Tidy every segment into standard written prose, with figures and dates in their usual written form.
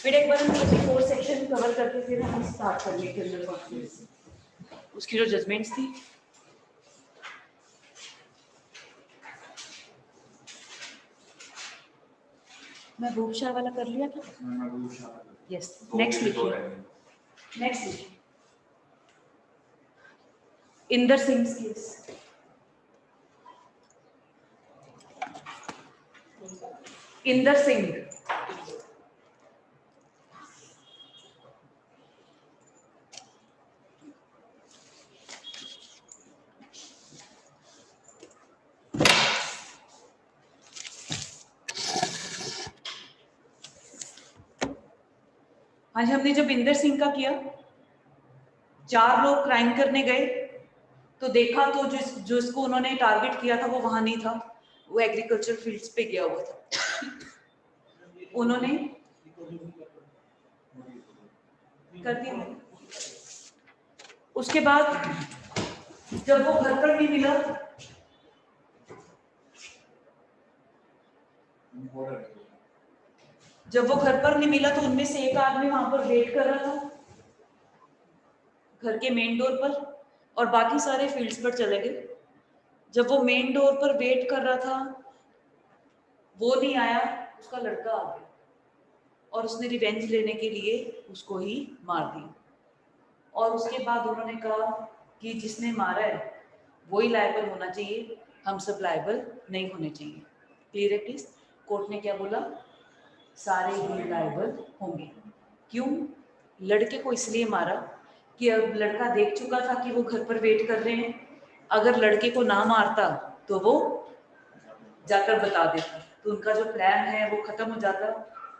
फिर एक बार हम 4 सेक्शन कवर करके फिर हम स्टार्ट करेंगे क्रिमिनल कॉन्स्पिरेसी। उसकी जो जजमेंट्स थी, महबूब शाह वाला कर लिया था। यस, नेक्स्ट लिखिए, नेक्स्ट लिखिए। इंदर सिंह केस, इंदर सिंह, आज हमने जब इंदर सिंह का किया, 4 लोग क्राइम करने गए तो देखा तो जो इसको उन्होंने टारगेट किया था वो वहां नहीं था, वो एग्रीकल्चर फील्ड्स पे गया हुआ था। उन्होंने कर दिया। उसके बाद जब वो घर पर नहीं मिला, तो उनमें से एक आदमी वहां पर वेट कर रहा था घर के मेन डोर पर, और बाकी सारे फील्ड्स पर चले गए। जब वो मेन डोर पर वेट कर रहा था, वो नहीं आया, उसका लड़का आ गया और उसने रिवेंज लेने के लिए उसको ही मार दिया। और उसके बाद उन्होंने कहा कि जिसने मारा है वही लायबल होना चाहिए, हम सब लायबल नहीं होने चाहिए। क्लियर है प्लीज? कोर्ट ने क्या बोला? सारे ही लायबल होंगे। क्यों? लड़के को इसलिए मारा कि अब लड़का देख चुका था कि वो घर पर वेट कर रहे हैं, अगर लड़के को ना मारता तो वो जाकर बता देता, तो उनका जो प्लान है वो खत्म हो जाता।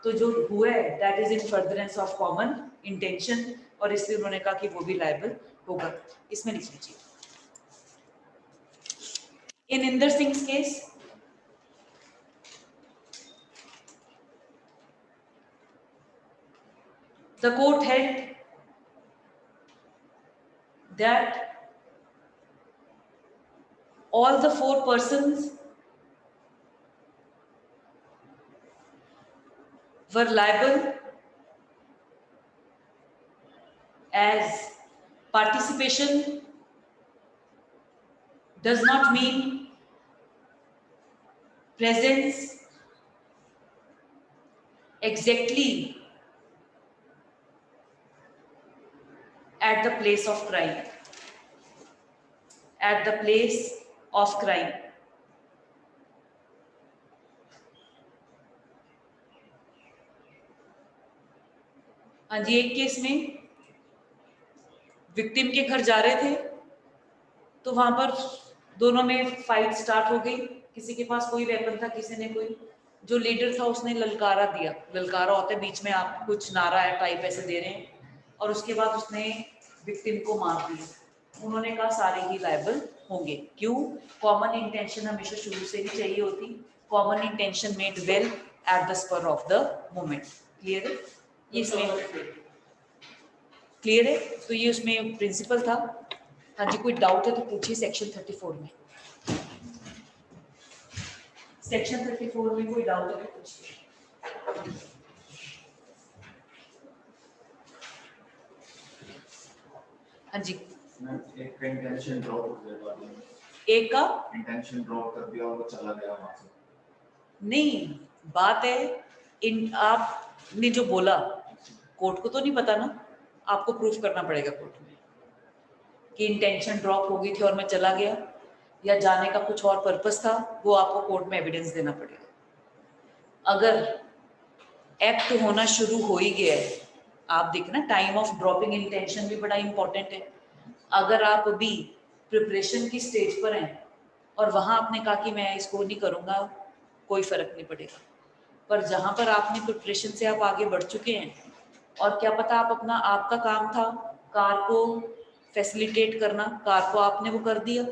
तो जो हुआ है that is in furtherance of common intention, और इसलिए उन्होंने कहा कि वो भी लायबल होगा। इसमें लिख लीजिए, in Inder Singh case the court held that all the 4 persons were liable as participation does not mean presence exactly at the place of crime. At the place of crime. हाँ जी, एक केस में विक्टिम के घर जा रहे थे तो वहां पर दोनों में फाइट स्टार्ट हो गई। किसी के पास कोई वेपन था, किसी ने कोई, जो लीडर था उसने ललकारा दिया। ललकारा होता है बीच में आप कुछ नारा है टाइप ऐसे दे रहे हैं, और उसके बाद उसने विक्टिम को मार दिया। उन्होंने कहा सारे ही लायबल होंगे। क्यों? कॉमन इंटेंशन हमेशा शुरू से ही चाहिए होती, common intention made well at the spur of the moment. Clear है? ये इसमें क्लियर है? तो ये उसमें प्रिंसिपल था। हाँ जी, कोई डाउट है तो पूछिए सेक्शन 34 में। सेक्शन 34 में कोई डाउट है तो पूछिए। हाँ जी, एक का इंटेंशन ड्रॉप हो गया, एक का इंटेंशन ड्रॉप कर दिया और वो चला गया वहां से। नहीं, बात है इन आपने जो बोला कोर्ट को तो नहीं पता ना, आपको प्रूफ करना पड़ेगा कोर्ट में कि इंटेंशन ड्रॉप हो गई थी और मैं चला गया, या जाने का कुछ और पर्पस था, वो आपको कोर्ट में एविडेंस देना पड़ेगा। अगर एक्ट होना शुरू हो ही गया है, आप देखना टाइम ऑफ ड्रॉपिंग इंटेंशन भी बड़ा इंपॉर्टेंट है। अगर आप अभी प्रिपरेशन की स्टेज पर हैं और वहां आपने कहा कि मैं इसको नहीं करूंगा, कोई फर्क नहीं पड़ेगा। पर जहां पर आपने प्रिपरेशन से आप आगे बढ़ चुके हैं, और क्या पता आप अपना आपका काम था कार को फैसिलिटेट करना, कार को आपने वो कर दिया,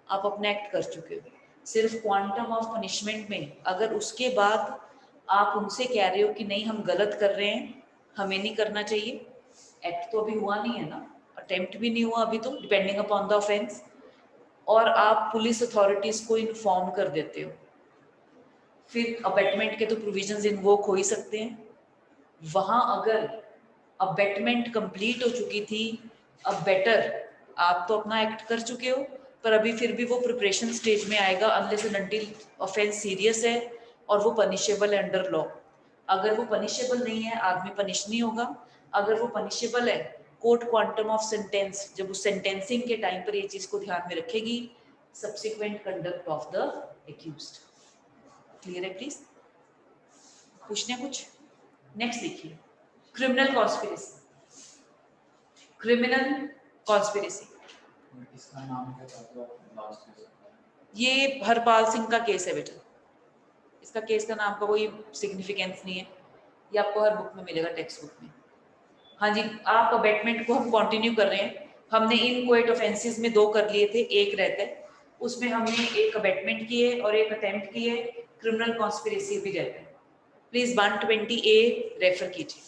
आप अपना एक्ट कर चुके हो। सिर्फ क्वांटम ऑफ पनिशमेंट में अगर उसके बाद आप उनसे कह रहे हो कि नहीं हम गलत कर रहे हैं, हमें नहीं करना चाहिए, एक्ट तो अभी हुआ नहीं है ना, अटेम्प्ट भी नहीं हुआ अभी तो, डिपेंडिंग अपॉन द ऑफेंस, और आप पुलिस अथॉरिटीज को इन्फॉर्म कर देते हो, फिर अबेटमेंट के तो प्रोविजंस इन्वोक हो ही सकते हैं। वहां अगर अबेटमेंट कंप्लीट हो चुकी थी, अब बेटर आप तो अपना एक्ट कर चुके हो, पर अभी फिर भी वो प्रिपरेशन स्टेज में आएगा unless and until offence serious है और वो पनिशेबल है अंडर लॉ। अगर वो पनिशेबल नहीं है, आदमी पनिश नहीं होगा। अगर वो पनिशेबल है, कोर्ट क्वांटम ऑफ सेंटेंस, जब उस सेंटेंसिंग के टाइम पर ये चीज को ध्यान में रखेगी, subsequent conduct of the accused. Clear है प्लीज? पूछने कुछ? नेक्स्ट देखिए, क्रिमिनल कॉन्स्पिरेसी। क्रिमिनल कॉन्स्पिरेसी, इसका नाम क्या था लास्ट केस? ये हरपाल सिंह का केस है बेटा। इसका केस का नाम का कोई सिग्निफिकेंस नहीं है, ये आपको हर बुक में मिलेगा, टेक्स्ट बुक में। हाँ जी, आप अबेटमेंट को हम कंटिन्यू कर रहे हैं। हमने इन कोएट ऑफेंसेस में 2 कर लिए थे, एक रहता है, उसमें हमने एक अबेटमेंट की है और एक अटेम्प्ट की है। क्रिमिनल कॉन्स्पिरेसी भी रहता है। प्लीज 120A रेफर कीजिए,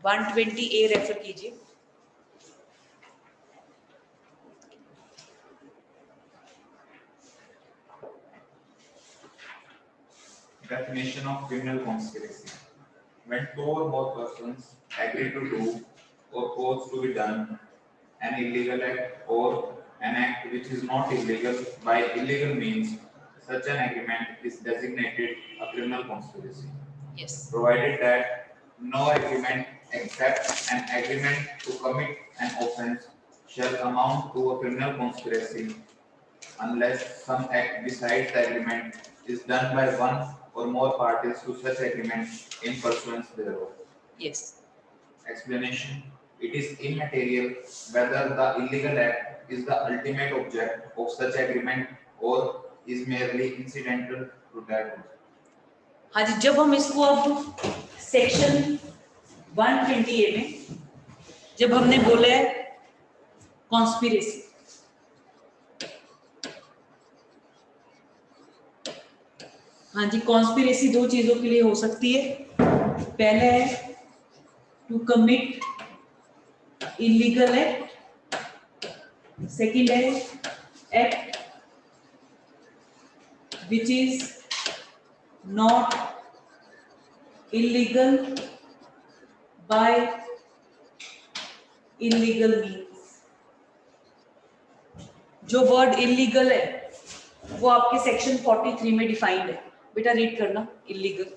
120A रेफर कीजिए। Definition of criminal conspiracy. When two or more persons agree to do or cause to be done an illegal act or an act which is not illegal by illegal means, such an agreement is designated a criminal conspiracy. Yes. Provided that no agreement except an agreement to commit an offense shall amount to a criminal conspiracy unless some act besides the agreement is done by one or more parties to such agreement in pursuance thereof. Yes. Explanation: it is immaterial whether the illegal act is the ultimate object of such agreement or is merely incidental to that object. हाँ जी, जब हम इसको अब section 120A में जब हमने बोला है कॉन्स्पिरेसी, हाँ जी, कॉन्स्पिरेसी 2 चीजों के लिए हो सकती है। पहला है to commit illegal act, second है act which is not illegal by illegal means. जो वर्ड इलीगल है वो आपके सेक्शन 43 में डिफाइंड है, बेटा रीड करना। Illegal,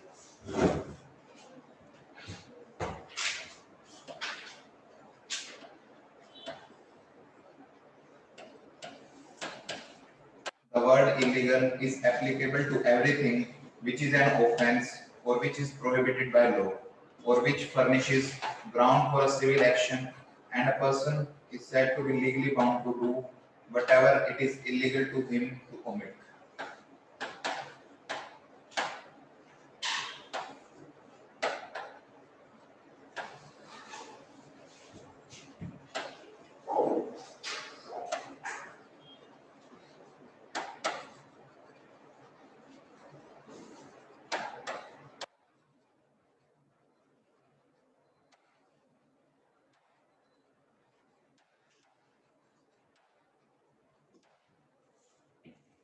The word illegal is applicable to everything which is an offense or which is prohibited by law or which furnishes ground for a civil action, and a person is said to be legally bound to do whatever it is illegal to him to commit.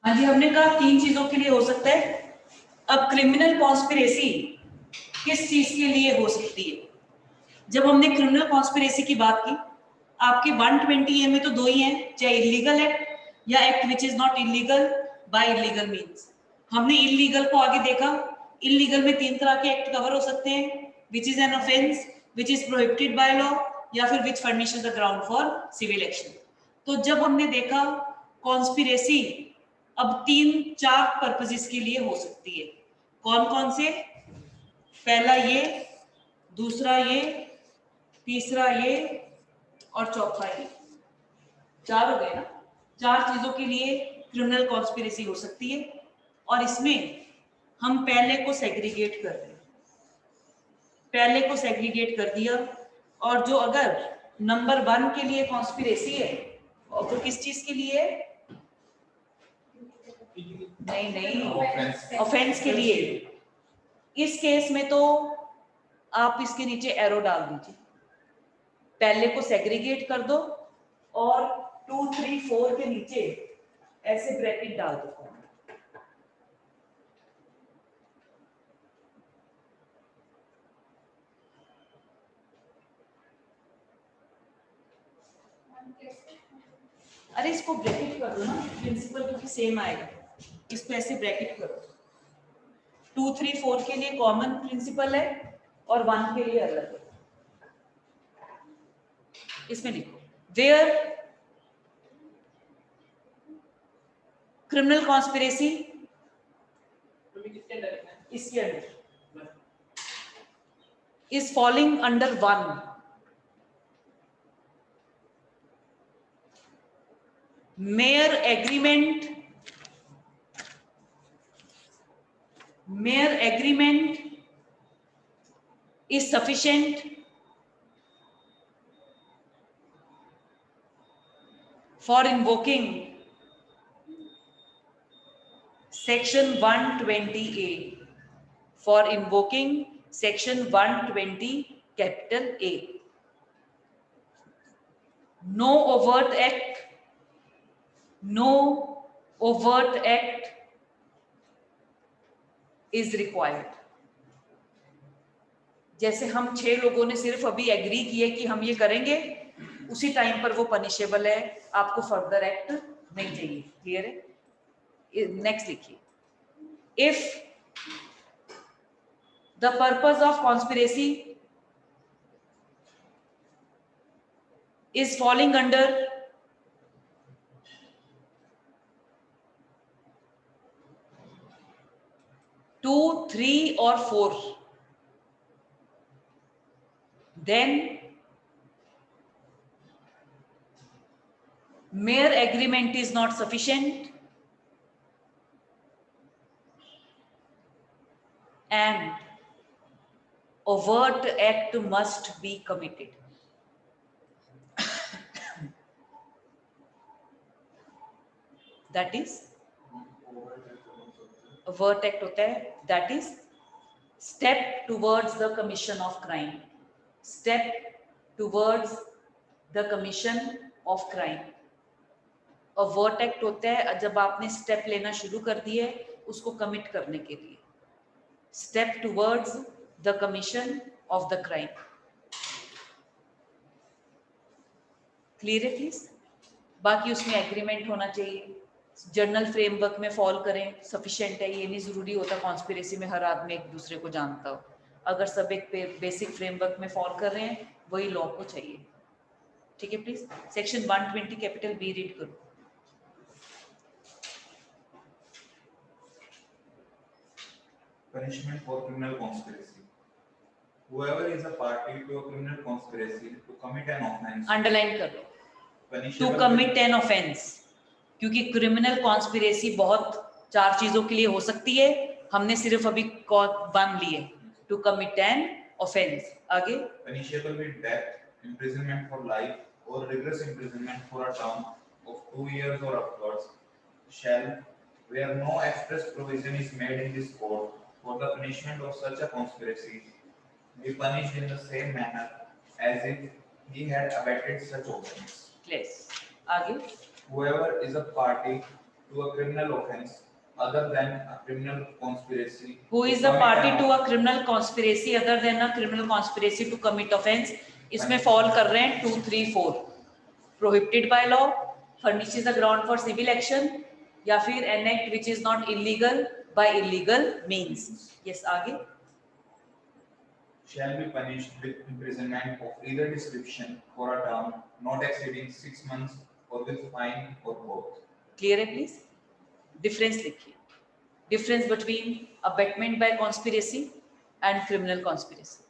हाँ जी, हमने कहा 3 चीजों के लिए हो सकता है। अब क्रिमिनल कॉन्स्पिरेसी किस चीज के लिए हो सकती है? जब हमने क्रिमिनल कॉन्स्पिरेसी की बात की, आपके 120A में तो 2 ही हैं, चाहे इलीगल एक्ट या act which is not illegal by illegal means. हमने इलीगल को आगे देखा। इलीगल में 3 तरह के एक्ट कवर हो सकते हैं, which is an offence, which is prohibited by law, या फिर which furnishes the ground for civil action. तो जब हमने देखा कॉन्स्पिरेसी अब 3-4 पर्पसेस के लिए हो सकती है। कौन कौन से? पहला ये, दूसरा ये, तीसरा ये और चौथा ये। 4 हो गए ना? 4 चीजों के लिए क्रिमिनल कॉन्स्पिरेसी हो सकती है, और इसमें हम पहले को सेग्रीगेट कर रहे हैं। पहले को सेग्रीगेट कर दिया, और जो अगर नंबर 1 के लिए कॉन्स्पिरेसी है, और तो किस चीज के लिए? नहीं, ऑफेंस के लिए। इस केस में तो आप इसके नीचे एरो डाल दीजिए, पहले को सेग्रीगेट कर दो और 2, 3, 4 के नीचे ऐसे ब्रैकेट डाल दो। अरे इसको ब्रैकेट कर दो ना, प्रिंसिपल क्योंकि सेम आएगा, इसको ऐसे ब्रैकेट करो। 2, 3, 4 के लिए कॉमन प्रिंसिपल है और 1 के लिए अलग है। इसमें लिखो वेयर क्रिमिनल कॉन्स्पिरेसी, इसके अंदर is falling under 1, mere agreement is sufficient for invoking section 120A, for invoking section 120 capital A. No overt act is required. जैसे हम 6 लोगों ने सिर्फ अभी एग्री किए कि हम ये करेंगे, उसी टाइम पर वो पनिशेबल है, आपको फर्दर एक्ट नहीं चाहिए। क्लियर है? नेक्स्ट लिखिए, if the purpose of conspiracy is falling under to, 3 or 4, then mere agreement is not sufficient and overt act must be committed. That is overt act होता है, that is step towards the commission of crime, step towards the commission of crime. overt act होता है जब आपने step लेना शुरू कर दिए उसको कमिट करने के लिए, step towards the commission of the crime. Clear है प्लीज? बाकी उसमें एग्रीमेंट होना चाहिए, जर्नल फ्रेमवर्क में फॉल करें, सफिशिएंट है, ये नहीं जरूरी होता कॉन्स्पिरेसी में हर आदमी एक दूसरे को जानता हो। अगर सब एक बेसिक फ्रेमवर्क में फॉल कर रहे हैं वही लॉ को चाहिए। ठीक है please? Section 120 capital B read करो। Punishment for criminal conspiracy. Whoever is a party to a criminal conspiracy to commit an offence. Underline कर लो, to punishable commit an offence, क्योंकि क्रिमिनल कॉन्स्पिरेसी बहुत 4 चीजों के लिए हो सकती है, हमने सिर्फ अभी 1 लिए, टू कमिट एन ऑफेंस। आगे punishable with death, imprisonment for life, or rigorous imprisonment for a term of 2 years or upwards, shall, where no express provision is made in this code for the punishment of such a conspiracy, be punished in the same manner as if he had abetted such offence. Place आगे Whoever is a party to a criminal offence other than a criminal conspiracy. who is a party to a criminal conspiracy other than a criminal conspiracy to commit offense, इसमें fall कर रहे हैं 2, 3, 4, prohibited by law, furnishes a ground for civil action, या फिर an act which is not illegal by illegal means. Yes, आगे Shall be punished with imprisonment of either description for a term not exceeding 6 months or with fine or both. Clear है please? Difference लिखिए, difference between abetment by conspiracy and criminal conspiracy.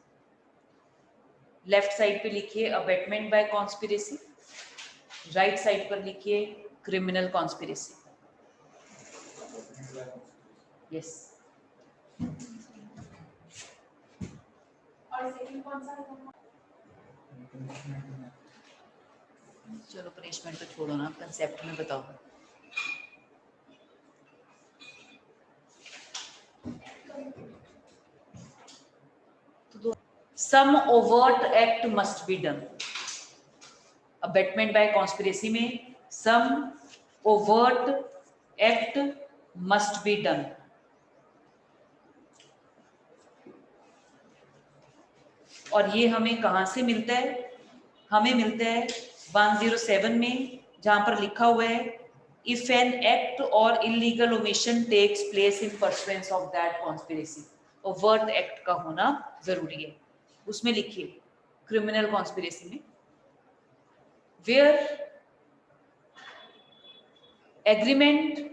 Left side पे लिखिए abetment by conspiracy, right side पर लिखिए criminal conspiracy. Yes, और second कौन सा है? चलो पनिशमेंट तो छोड़ो ना, कंसेप्ट में बताओ। Some overt act must be done. Abetment by conspiracy में some overt act must be done. और ये हमें कहां से मिलता है? हमें मिलता है 107 में जहां पर लिखा हुआ है if an act or illegal omission takes place in pursuance of that conspiracy, और वर्ड एक्ट का होना जरूरी है। उसमें लिखिए क्रिमिनल कॉन्स्पिरेसी में where agreement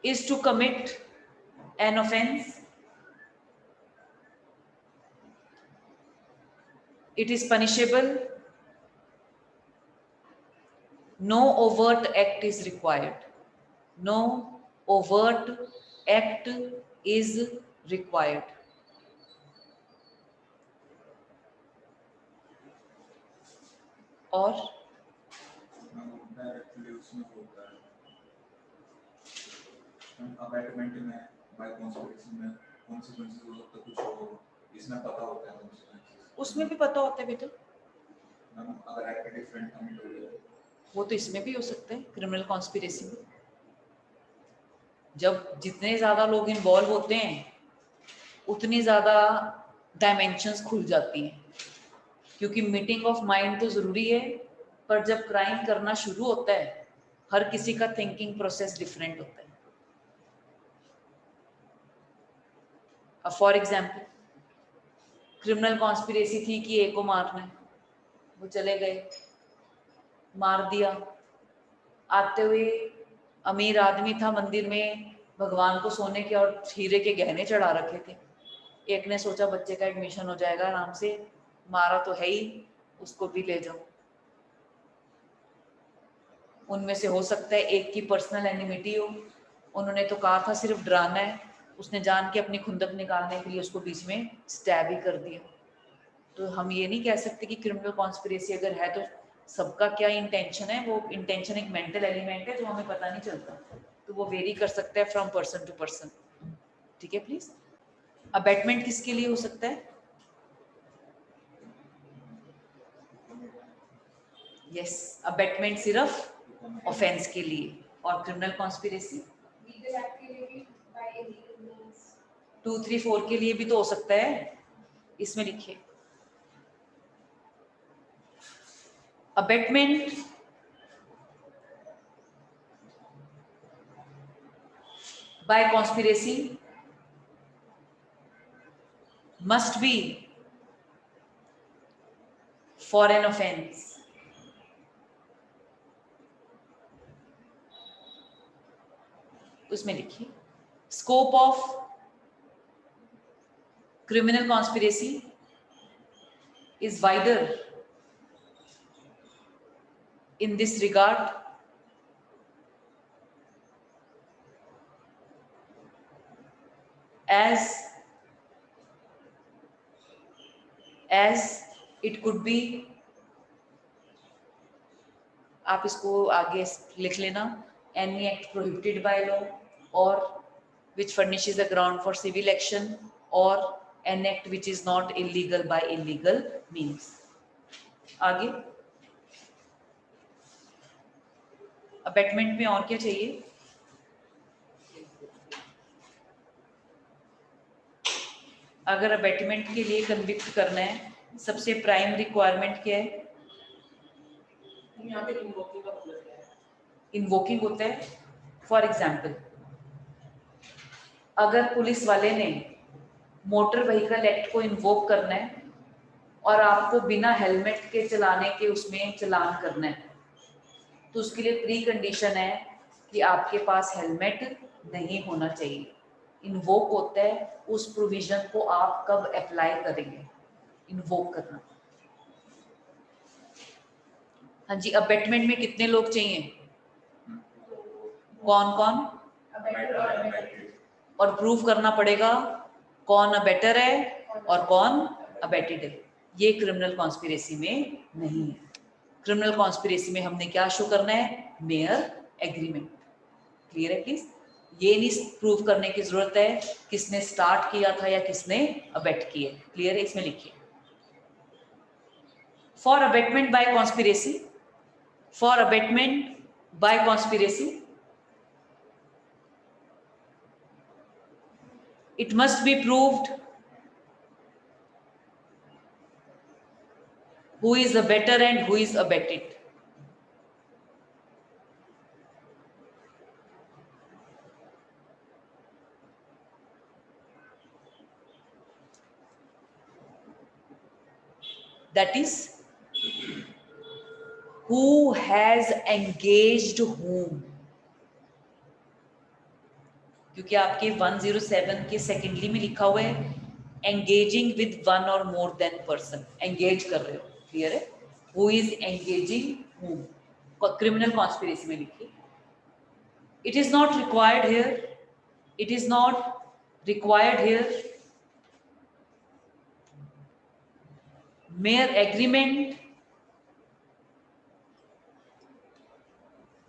is to commit an offense, it is punishable, no overt act is required, no overt act is required। और directly उसमें होता है अबैटमेंट में बाय कॉन्स्पिरेसी में कॉन्सिक्वेंसेस हो सकता है कुछ और, इसमें पता होता है कॉन्सिक्वेंसेस, उसमें भी पता होता है बेटा, अगर एक्ट डिफरेंट कमिट हो जाए वो तो इसमें भी हो सकता है क्रिमिनल कॉन्स्पिरेसी में। जब जितने ज्यादा लोग इन्वॉल्व होते हैं उतनी ज्यादा डायमेंशंस खुल जाती हैं, क्योंकि मीटिंग ऑफ माइंड तो जरूरी है, पर जब क्राइम करना शुरू होता है हर किसी का थिंकिंग प्रोसेस डिफरेंट होता है। अब फॉर एग्जाम्पल क्रिमिनल कॉन्स्पिरेसी थी कि ए को मारना है, वो चले गए मार दिया, आते हुए अमीर आदमी था, मंदिर में भगवान को सोने के और हीरे के गहने चढ़ा रखे थे। एक ने सोचा बच्चे का एडमिशन हो जाएगा आराम से, मारा तो है ही, उसको भी ले जाओ। उनमें से हो सकता है एक की पर्सनल एनिमिटी हो, उन्होंने तो कहा था सिर्फ डराना है, उसने जान के अपनी खुंदक निकालने के लिए उसको बीच में स्टैब ही कर दिया। तो हम ये नहीं कह सकते कि क्रिमिनल कॉन्स्पिरेसी अगर है तो सबका क्या इंटेंशन है, वो इंटेंशन एक मेंटल एलिमेंट है जो हमें पता नहीं चलता, तो वो वेरी कर सकता है फ्रॉम पर्सन टू पर्सन। ठीक है प्लीज। अबैटमेंट किसके लिए हो सकता है? यस, अबैटमेंट सिर्फ ऑफेंस के लिए, और क्रिमिनल कॉन्स्पिरेसी लीगल एक्ट के लिए भी बाय इलीगल मींस 2, 3, 4 के लिए भी तो हो सकता है। इसमें लिखिए abatement by conspiracy must be for an offense उसमें लिखिए scope of criminal conspiracy is wider in this regard as it could be, आप इसको आगे लिख लेना, any act prohibited by law or which furnishes a ground for civil action or an act which is not illegal by illegal means। आगे abatement में और क्या चाहिए? अगर अबैटमेंट के लिए कन्विक्ट करना है सबसे प्राइम रिक्वायरमेंट क्या है? यहाँ पे इन्वोकिंग का मतलब क्या है? इन्वोकिंग होता है फॉर एग्जाम्पल अगर पुलिस वाले ने मोटर व्हीकल एक्ट को इन्वोक करना है और आपको बिना हेलमेट के चलाने के उसमें चलान करना है, तो उसके लिए प्री कंडीशन है कि आपके पास हेलमेट नहीं होना चाहिए। इन्वोक होता है उस प्रोविजन को आप कब अप्लाई करेंगे, इन्वोक करना। हाँ जी, अबैटमेंट में कितने लोग चाहिए? कौन कौन? अबैटर और अबैटेड। और प्रूव करना पड़ेगा कौन अबैटर है और कौन अबैटेड है। ये क्रिमिनल कॉन्स्पिरेसी में नहीं है। क्रिमिनल कॉन्स्पिरेसी में हमने क्या शो करना है? Mayor agreement. क्लियर है प्लीज? ये नहीं प्रूव करने की जरूरत है किसने स्टार्ट किया था या किसने अबैट किया। क्लियर है? इसमें लिखिए for abetment by conspiracy, for abetment by conspiracy it must be proved Who is a better and who is abetted? That is, who has engaged whom? क्योंकि आपके 107 के सेकेंडली में लिखा हुआ है एंगेजिंग विद वन और मोर देन पर्सन, एंगेज कर रहे हो, क्लियर है? Who is engaging whom, criminal conspiracy में लिखिए. It is not required here, it is not required here.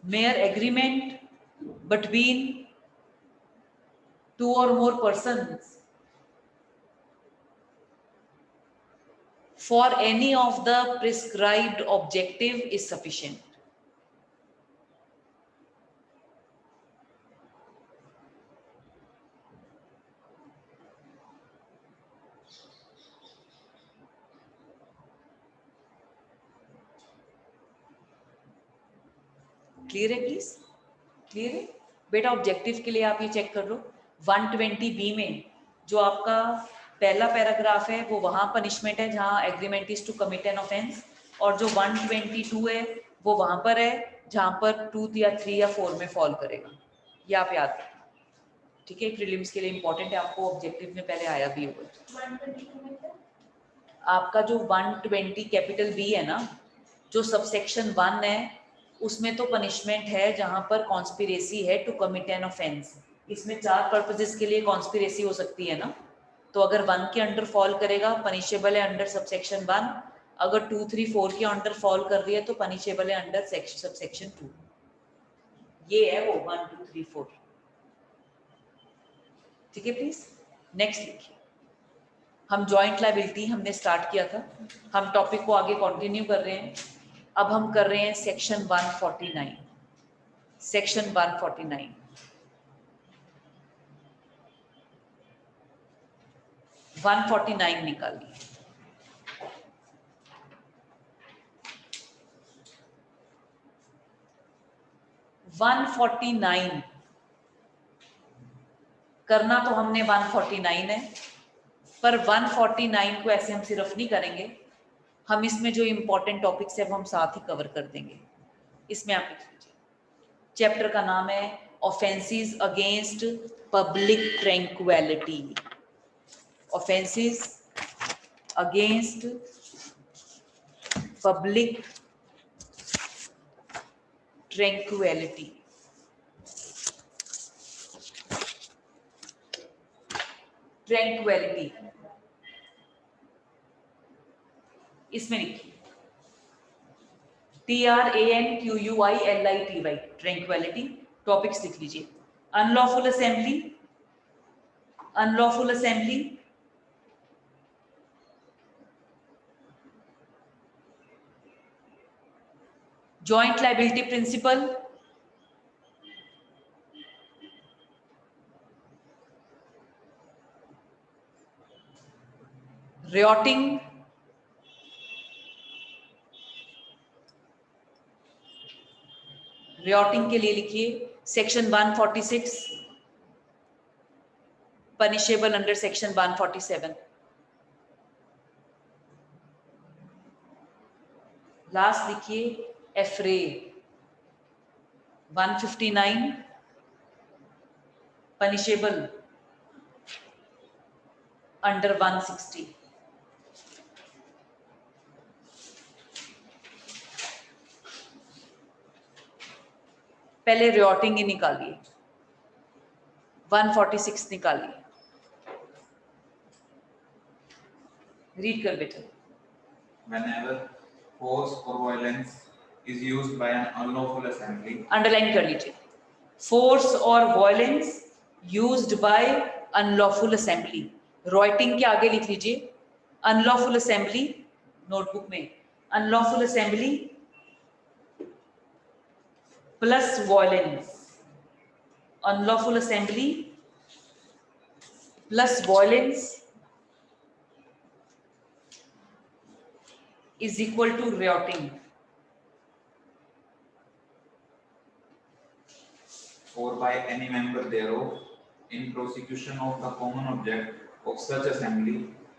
mere agreement between two or more persons for any of the prescribed objective is sufficient. Clear है? Please clear है बेटा? Objective के लिए आप ये check कर लो. 120B में जो आपका पहला पैराग्राफ है वो वहां पनिशमेंट है जहां agreement is to commit an offence, और जो 122 है वो वहां पर है जहां पर 2 या 3 या 4 में फॉल करेगा. ये आप याद रखना, ठीक है? प्रीलिम्स के लिए इंपॉर्टेंट है, आपको ऑब्जेक्टिव में पहले आया भी होगा. 122 में क्या? आपका जो 120 कैपिटल बी है ना, जो सबसेक्शन 1 है, उसमें तो पनिशमेंट है जहां पर कॉन्स्पिरेसी है टू कमिट एन ऑफेंस. इसमें 4 पर्पसेस के लिए कॉन्स्पिरेसी हो सकती है ना, तो अगर 1 के अंडर फॉल करेगा पनिशेबल है अंडर सबसेक्शन 1, अगर 2, 3, 4 के अंडर फॉल कर रही है तो पनिशेबल है अंडर सबसेक्शन 2. ये है वो 1, 2, 3, 4. ठीक है? प्लीज नेक्स्ट लिखिए. हम जॉइंट लायबिलिटी हमने स्टार्ट किया था, हम टॉपिक को आगे कंटिन्यू कर रहे हैं. अब हम कर रहे हैं सेक्शन 149. सेक्शन 149 149 निकालिए. वन 149 करना तो हमने 149 है, पर 149 को ऐसे हम सिर्फ नहीं करेंगे, हम इसमें जो इंपॉर्टेंट टॉपिक्स है वो हम साथ ही कवर कर देंगे. इसमें आप लिख लीजिए, चैप्टर का नाम है offences against public tranquillity. Offences against public tranquillity. Tranquillity इसमें लिखिए TRANQUILITY, ट्रैंक्विलिटी. टॉपिक्स लिख लीजिए. Unlawful assembly, unlawful assembly, joint liability principle, rioting, rioting के लिए लिखिए section 146 punishable under section 147. Last लिखिए एफ्रे 159 पनिशेबल अंडर 160. पहले रियोटिंग ही निकालिए, 146 निकालिए. रीड कर बेटा. Whenever force or violence is used by an unlawful assembly, underline कर लीजिए. फोर्स और violence used by unlawful assembly. Rioting के आगे लिख लीजिए अनलॉफुल असेंबली, नोटबुक में unlawful assembly plus violence. Unlawful assembly plus violence is equal to rioting. Or by any member thereof, in prosecution of the common object of such assembly,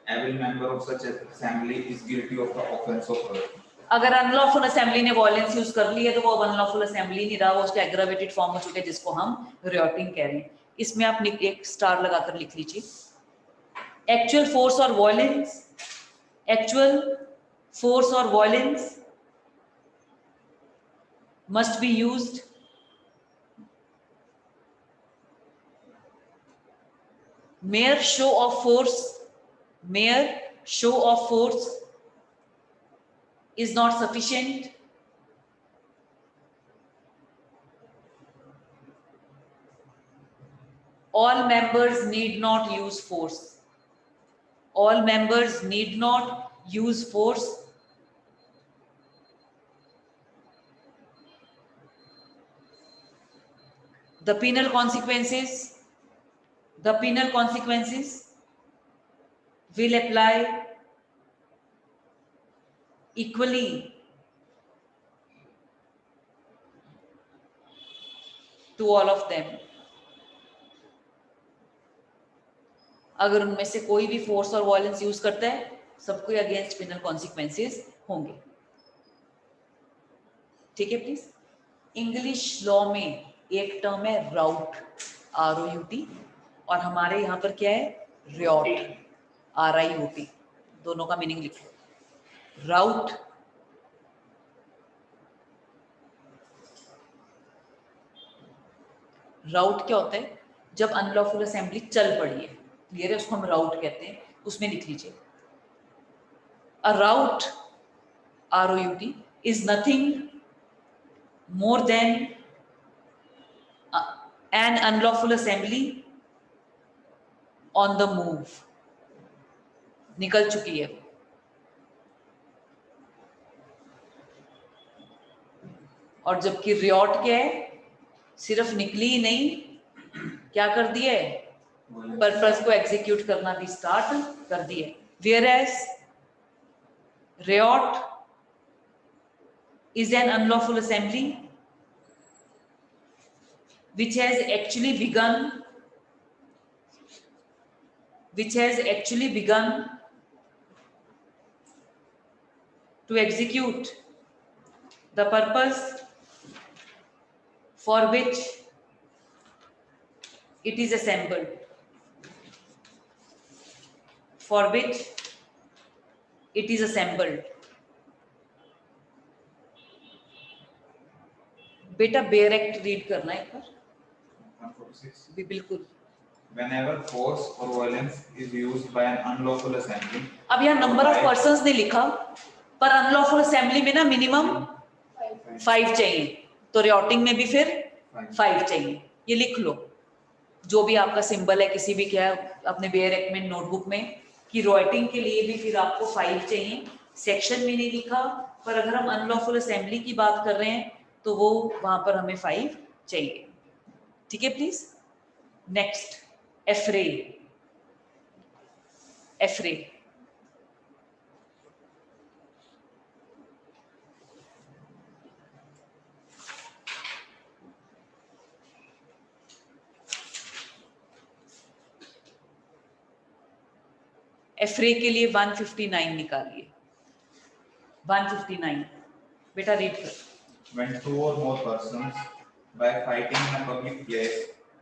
every member of such assembly is guilty of the offence of riot. अगर unlawful assembly ने violence use कर ली है तो वो unlawful assembly नहीं रहा, वो उसका एग्रावेटेड फॉर्म हो चुका है जिसको हम रियोटिंग कह रहे हैं। इसमें आप एक स्टार लगाकर लिख लीजिए। एक्चुअल फोर्स और वॉयलेंस, एक्चुअल फोर्स और violence must be used mere show of force is not sufficient. All members need not use force. All members need not use force. The penal consequences will apply equally to all of them. अगर उनमें से कोई भी force और violence use करता है, सबको against panel consequences होंगे। ठीक है प्लीज। इंग्लिश लॉ में एक टर्म है राउट, ROUT, और हमारे यहाँ पर क्या है, रियोट, RIOT। दोनों का मीनिंग लिख लो। राउट क्या होता है? जब अनलॉफुल असेंबली चल पड़ी है, क्लियर है, उसको हम राउट कहते हैं। उसमें लिख लीजिए, अ राउट, ROUT, is nothing more than an unlawful assembly on the move, निकल चुकी है। और जबकि रियोट क्या है, सिर्फ निकली ही नहीं, क्या कर दिया है, पर्पस को एग्जीक्यूट करना भी स्टार्ट कर दिया। Whereas riot is an unlawful assembly which has actually begun to execute the purpose for which it is assembled, बेटा बेयर एक्ट रीड करना एक बार। 146. भी बिल्कुल। Whenever force or violence is used by an unlawful assembly. अब यहाँ number of persons नहीं लिखा, पर अनलॉफुल असेंबली में ना मिनिमम 5 चाहिए, तो रियोटिंग में भी फिर 5 चाहिए। ये लिख लो, जो भी आपका सिंबल है किसी भी, क्या अपने बेयर एक्ट में नोटबुक में, कि रियोटिंग के लिए भी फिर आपको 5 चाहिए। सेक्शन में नहीं लिखा, पर अगर हम अनलॉफुल असेंबली की बात कर रहे हैं तो वो वहां पर हमें 5 चाहिए। ठीक है प्लीज। नेक्स्ट, एफ्रे। एफ्रे के लिए 159 निकालिए। 159 बेटा रीड कर। When 2 or more persons by fighting in a public place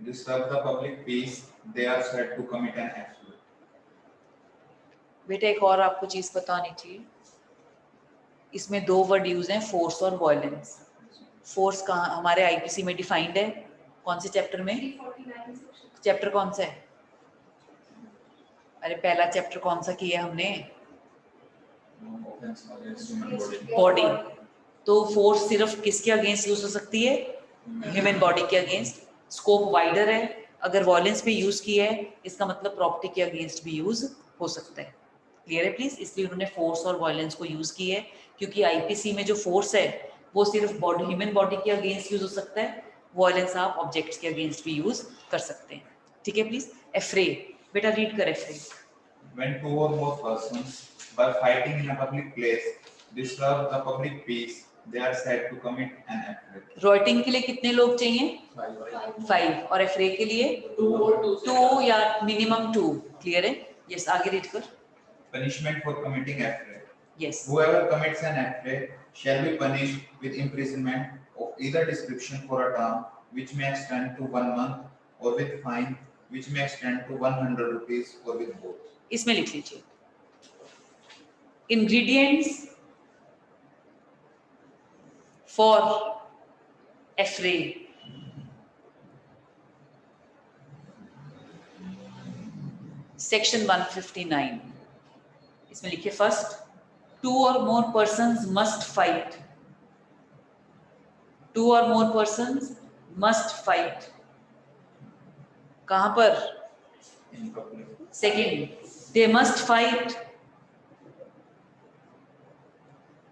disturb the public peace, they are said to commit an act. बेटा एक और आपको चीज पता होनी चाहिए, इसमें 2 वर्ड यूज हैं, फोर्स और वॉयलेंस। फोर्स कहाँ हमारे आईपीसी में डिफाइंड है, कौन से चैप्टर में? चैप्टर कौन सा है? अरे पहला चैप्टर कौन सा किया हमने? बॉडी। तो फोर्स सिर्फ किसके अगेंस्ट यूज हो सकती है? ह्यूमन बॉडी के अगेंस्ट। स्कोप वाइडर है, अगर वॉयलेंस पे यूज किया है इसका मतलब प्रॉपर्टी के अगेंस्ट भी यूज हो सकता है। क्लियर है प्लीज? इसलिए उन्होंने फोर्स और वॉयलेंस को यूज की है, क्योंकि आईपीसी में जो फोर्स है वो सिर्फ बॉडी, ह्यूमन बॉडी के अगेंस्ट यूज हो सकता है, वॉयलेंस आप ऑब्जेक्ट्स के अगेंस्ट भी यूज कर सकते हैं। ठीक है प्लीज। एफ्रे बेटा रीड कर। एफ्रे, When 2 or more persons by fighting in a public place disturb the public peace, they are said to commit an affray. रॉयटिंग के लिए कितने लोग चाहिए? 5 5. और एफ्रे के लिए 2 or 2 2 या मिनिमम 2. क्लियर है? यस, आगे रीड कर. Punishment for committing affray. Yes. Whoever commits an affray shall be punished with imprisonment of either description for a term which may extend to 1 month, or with fine which may extend to 100 rupees, or with both. इसमें लिख लीजिए ingredients for एफ्रे. Section 159. इसमें लिखिए first, 2 or more persons must fight. 2 or more persons must fight. कहां पर? in public. Second, they must fight.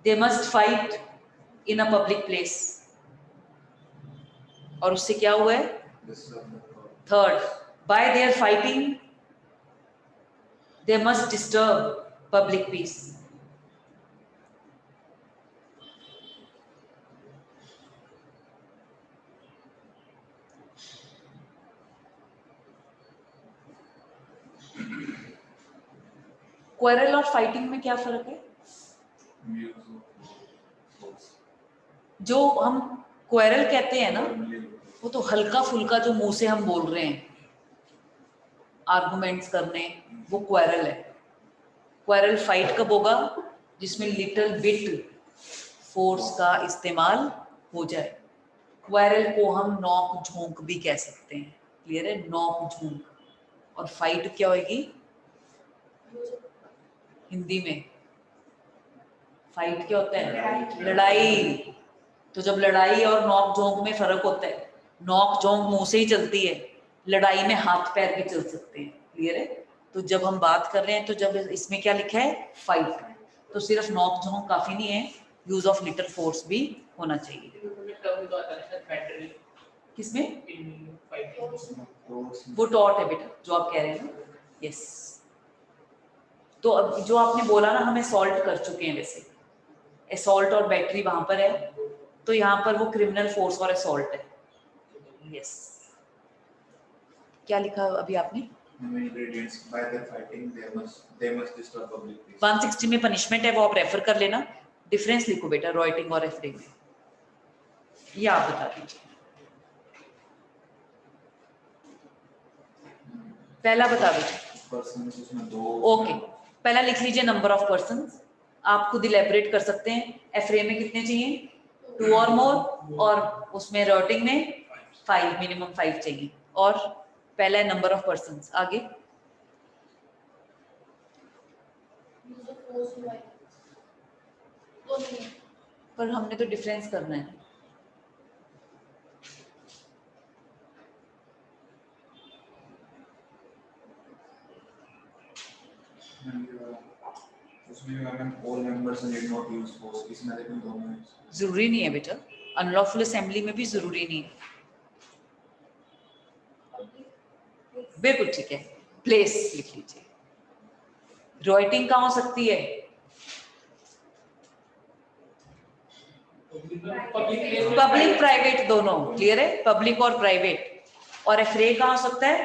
They must fight in a public place. और उससे क्या हुआ है? Disturb the public. Third, by their fighting, they must disturb public peace. Quarrel और fighting में क्या फर्क है? Use of force. जो हम क्वेरल कहते हैं ना, Normally, वो तो हल्का फुल्का जो मुंह से हम बोल रहे हैं, आर्गुमेंट्स करने, वो क्वेरल है. क्वेरल फाइट कब होगा? जिसमें लिटिल बिट फोर्स का इस्तेमाल हो जाए. क्वेरल को हम नोक झोंक भी कह सकते हैं. क्लियर है? नोक झोंक. और फाइट क्या होगी हिंदी में? फाइट क्या होता है? लड़ाई. तो जब लड़ाई और नोक झोंक में फर्क होता है, नोक झोंक मुंह से ही चलती है, लड़ाई में हाथ पैर भी चल सकते हैं. क्लियर है? तो जब हम बात कर रहे हैं, तो जब इसमें क्या लिखा है? फाइट. तो सिर्फ नोक झोंक काफी नहीं है, यूज ऑफ लिटिल फोर्स भी होना चाहिए. टर्म तो आता है बैटरी किसमें? In fighting. force. वो टॉट है बेटा, जो आप कह रहे हैं ना. यस. तो अब जो आपने बोला ना, हम असॉल्ट कर चुके हैं. वैसे असॉल्ट और बैटरी वहां पर है, तो यहाँ पर वो क्रिमिनल फोर्स और असॉल्ट है. यस. क्या लिखा अभी आपने? Ingredients by their fighting, they must disturb public peace. 160 में पनिशमेंट है, वो आप रेफर कर लेना. डिफरेंस लिखो बेटा रॉयटिंग और एफ्रे में. ये आप बता दीजिए. पहला बता दीजिए. Persons उसमें 2. ओके, पहला लिख लीजिए नंबर ऑफ पर्सन्स. आप खुद इलेबरेट कर सकते हैं. एफ्रे में कितने चाहिए? 2 और मोर. और उसमें रॉयटिंग में 5, मिनिमम 5 चाहिए. और पहला है नंबर ऑफ पर्सन्स. आगे use of force to violence. तो नहीं है. पर हमने तो डिफरेंस करना है. उसमें ma'am all members need not use force. इसमें लेकिन दोनों हैं. जरूरी नहीं है बेटा. अनलॉफुल असेंबली में भी जरूरी नहीं है. बिल्कुल ठीक है. प्लेस लिख लीजिए. रॉयटिंग कहाँ हो सकती है? पब्लिक प्राइवेट दोनों. क्लियर है? पब्लिक और प्राइवेट. और एफ्रे कहाँ हो सकता है?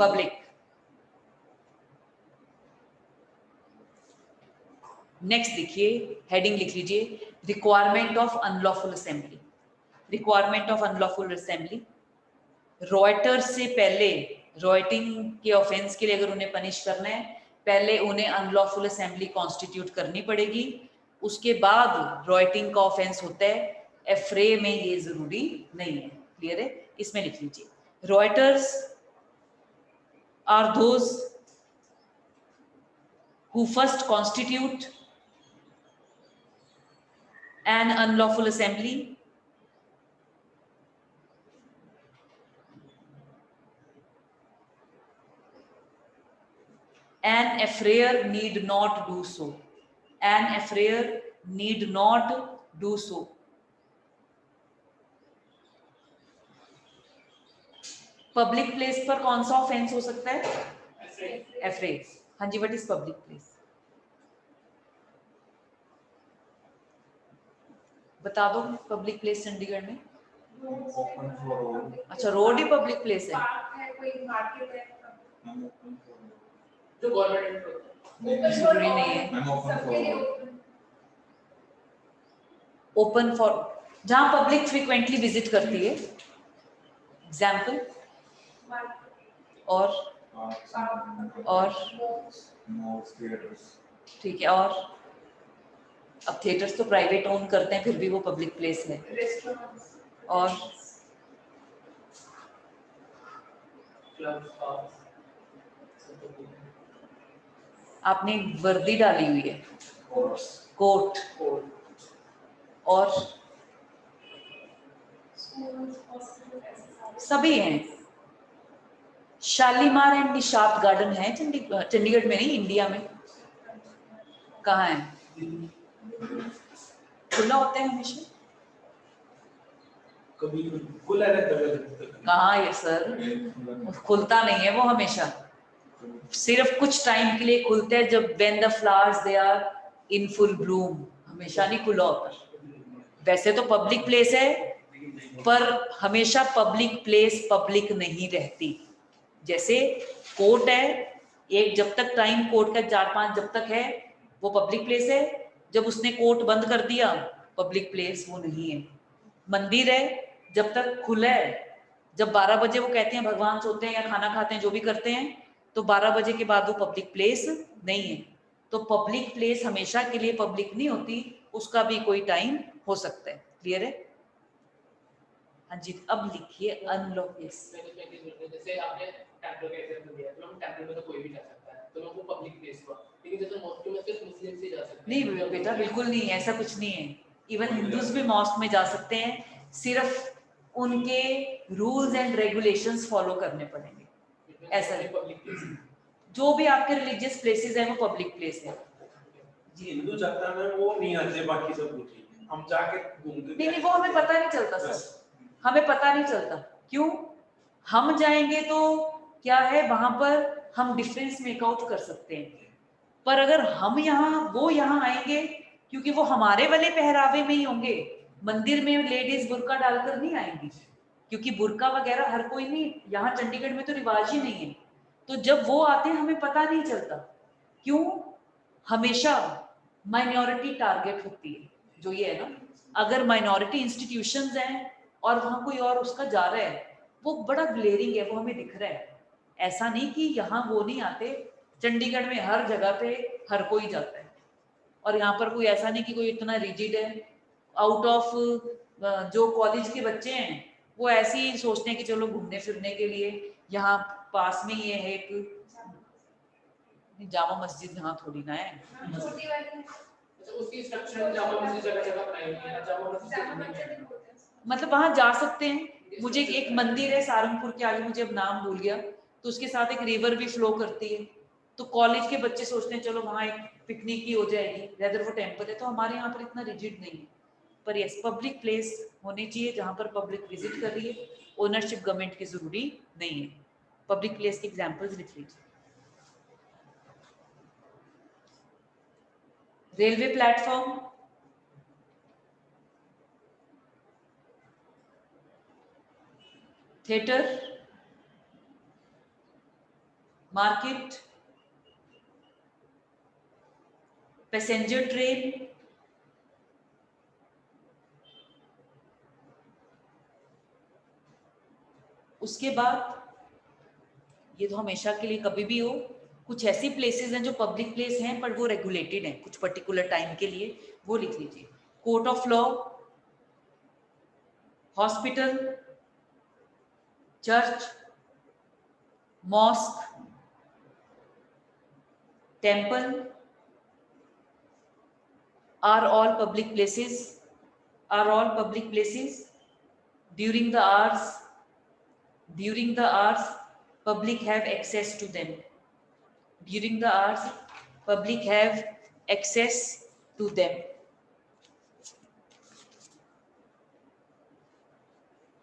पब्लिक. नेक्स्ट देखिए, हेडिंग लिख लीजिए, requirement of unlawful assembly. Requirement of unlawful assembly. Reuter से पहले, रॉयटिंग के ऑफेंस के लिए अगर उन्हें पनिश करना है, पहले उन्हें अनलॉफुल असेंबली कॉन्स्टिट्यूट करनी पड़ेगी. उसके बाद रॉयटिंग का ऑफेंस होता है. एफ्रे में ये जरूरी नहीं है. क्लियर है? इसमें लिख लीजिए, rioters are those who first constitute an unlawful assembly an affrayer need not do so. An affrayer need not do so. Public place पर कौन सा ऑफेंस हो सकता है? एफ्रे. हाँ जी, व्हाट इज पब्लिक प्लेस? बता दो पब्लिक प्लेस चंडीगढ़ में। Open for all. अच्छा, रोड ही पब्लिक प्लेस है। पार्क है, कोई मार्केट है, मैम ओपन फॉर ऑल। जो गवर्नमेंट होता है। ओपन जरूरी नहीं है। मैम ओपन सबके लिए for all. Open. Open for, जहां पब्लिक फ्रीक्वेंटली विजिट करती है, एग्जाम्पल। और मॉल्स, थिएटर्स। ठीक है, और अब थिएटर्स तो प्राइवेट ओन करते हैं, फिर भी वो पब्लिक प्लेस है। रेस्टोरेंट्स और क्लब पार्क। आपने वर्दी डाली हुई है, कोर्स। कोट। और स्कूल्स हॉस्पिटल ऐसे सारे सभी हैं। शालीमार एंड निशात गार्डन है चंडीगढ़ में नहीं, इंडिया में। कहाँ है? खुला होता है हमेशा? कभी खुला रहता है। कहाँ है सर? खुलता नहीं है वो हमेशा, सिर्फ कुछ टाइम के लिए खुलते हैं, जब when the flowers they are in full bloom. हमेशा नहीं खुला होता। वैसे तो पब्लिक प्लेस है, पर हमेशा पब्लिक प्लेस पब्लिक नहीं रहती। जैसे कोर्ट है, एक जब तक टाइम कोर्ट का 4-5 जब तक है वो पब्लिक प्लेस है, जब उसने कोर्ट बंद कर दिया पब्लिक प्लेस वो नहीं है। मंदिर है, जब तक खुला है, जब 12 बजे वो कहते हैं भगवान सोते हैं या खाना खाते हैं जो भी करते हैं, तो 12 बजे के बाद वो पब्लिक प्लेस नहीं है। तो पब्लिक प्लेस हमेशा के लिए पब्लिक नहीं होती, उसका भी कोई टाइम हो सकता है। क्लियर है? हाँ जी, अब लिखिए अनलॉफुल। जैसे आपने टेंपल का एग्जांपल दिया, तो हम टेंपल में तो कोई भी जा सकता है, तो वो पब्लिक प्लेस हुआ। लेकिन जैसे मॉस्क में सिर्फ मुस्लिम से जा सकते हैं। नहीं बेटा, बिल्कुल नहीं, ऐसा कुछ नहीं है। इवन हिंदूज भी मॉस्क में जा सकते हैं, सिर्फ उनके रूल्स एंड रेगुलेशंस फॉलो करने पड़ेंगे। ऐसा नहीं, पब्लिक प्लेस। जो भी आपके रिलीजियस प्लेसेस हैं वो पब्लिक प्लेस है। हिंदू जाता है वो नहीं आते, बाकी सब कुछ ठीक है, हम जाके घूमते। नहीं, वो हमें पता नहीं चलता सर, हमें पता नहीं चलता। क्यों? हम जाएंगे तो क्या है, वहां पर हम डिफरेंस मेकआउट कर सकते हैं, पर अगर हम यहाँ वो यहाँ आएंगे, क्योंकि वो हमारे वाले पहरावे में ही होंगे, मंदिर में लेडीज बुर्का डालकर नहीं आएंगी, क्योंकि बुर्का वगैरह हर कोई नहीं, यहाँ चंडीगढ़ में तो रिवाज ही नहीं है। तो जब वो आते हैं हमें पता नहीं चलता। क्यों? हमेशा माइनॉरिटी टारगेट होती है, जो ये है ना, अगर माइनॉरिटी इंस्टीट्यूशंस हैं और वहां कोई और उसका जा रहा है, वो बड़ा ग्लेरिंग है, वो हमें दिख रहा है। ऐसा नहीं कि यहाँ वो नहीं आते, चंडीगढ़ में हर जगह पे हर कोई जाता है, और यहाँ पर कोई ऐसा नहीं कि कोई इतना रिजिड है। आउट ऑफ जो कॉलेज के बच्चे हैं वो ऐसे ही सोचते हैं कि चलो घूमने फिरने के लिए, यहाँ पास में ये है एक जामा मस्जिद, यहाँ थोड़ी ना है। छोटी वाली अच्छा, उसकी स्ट्रक्चर जामा मस्जिद जगह बनाई हुई है, जामा मस्जिद जामा नहीं मस्जिद है। नहीं बोलते हैं। मतलब वहां जा सकते हैं। मुझे एक मंदिर है सारंगपुर के आगे, मुझे अब नाम भूल गया, तो उसके साथ एक रिवर भी फ्लो करती है, तो कॉलेज के बच्चे सोचते हैं चलो वहां एक पिकनिक ही हो जाएगी, रेदर वो टेम्पल है। तो हमारे यहाँ पर इतना रिजिड नहीं है, पर यस पब्लिक प्लेस होनी चाहिए जहाँ पर पब्लिक विजिट कर रही है, ओनरशिप गवर्नमेंट की जरूरी नहीं है। पब्लिक प्लेस के एग्जाम्पल्स लिख लीजिए। Railway platform, theatre, market, passenger train, उसके बाद ये तो हमेशा के लिए कभी भी हो, कुछ ऐसी प्लेसेस हैं जो पब्लिक प्लेस हैं पर वो रेगुलेटेड हैं कुछ पर्टिकुलर टाइम के लिए, वो लिख लीजिए। Court of law, hospital, church, mosque, temple are all public places, are all public places. During the hours public have access to them. During the hours public have access to them.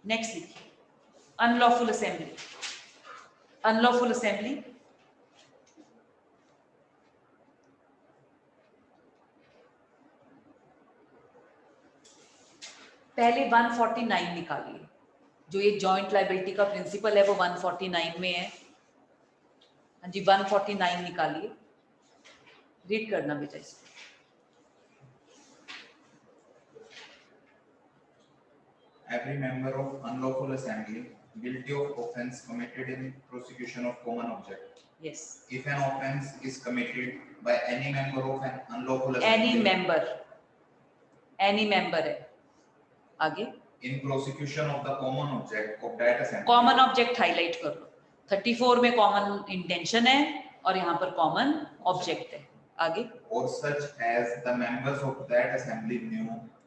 Next लिखिए, unlawful assembly. Unlawful assembly पहले 149 निकालिए। जो ये joint liability का principal है वो 149 में है। हाँ जी 149 निकालिए, रीड करना बेटा इसको। Every member of unlawful assembly guilty of offence committed in prosecution of common object. Yes, If an offence is committed by any member of an unlawful any assembly member है। आगे in prosecution of the common object of that assembly. Common object highlight कर लो। 34 में common intention है और यहाँ पर common object है। आगे Or such as the members of that assembly knew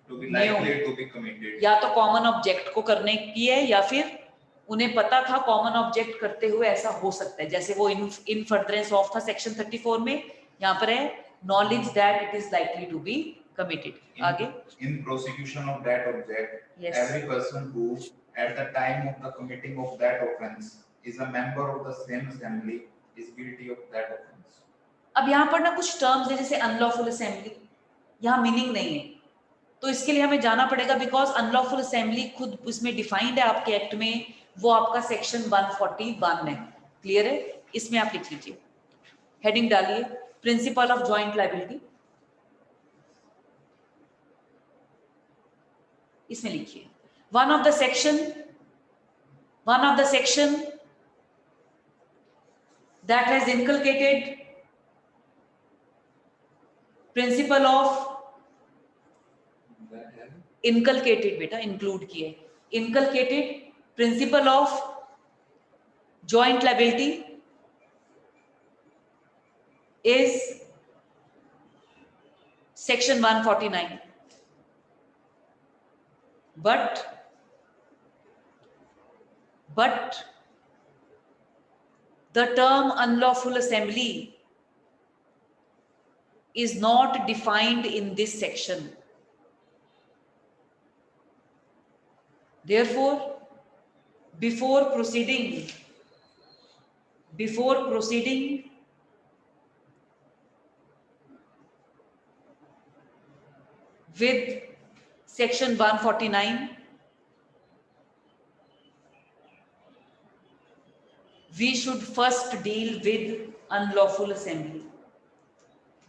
to be Knew. likely to be committed. या तो कॉमन ऑब्जेक्ट को करने की है या फिर उन्हें पता था कॉमन ऑब्जेक्ट करते हुए ऐसा हो सकता है, जैसे वो इन फर्दरेंस ऑफ था सेक्शन 34 में, यहाँ पर है knowledge that it is likely to be committed. आगे In prosecution of that object, Yes. every person who, at the time of the committing of that offence, is a member of the same assembly, is guilty of that offence. अब यहाँ पर ना कुछ terms है जैसे unlawful assembly, यहाँ meaning नहीं है, तो इसके लिए हमें जाना पड़ेगा बिकॉज अनलॉफुल असेंबली खुद उसमें डिफाइंड है आपके एक्ट में, वो आपका सेक्शन 141 में। क्लियर है? इसमें आप लिख लीजिए, हेडिंग डालिए प्रिंसिपल ऑफ जॉइंट लायबिलिटी, इसमें लिखिए one of the section that has inculcated principle of That है inculcated, बेटा इंक्लूड किए, inculcated principle of joint liability is section 149, but the term unlawful assembly is not defined in this section. Therefore, before proceeding with section 149, we should first deal with unlawful assembly.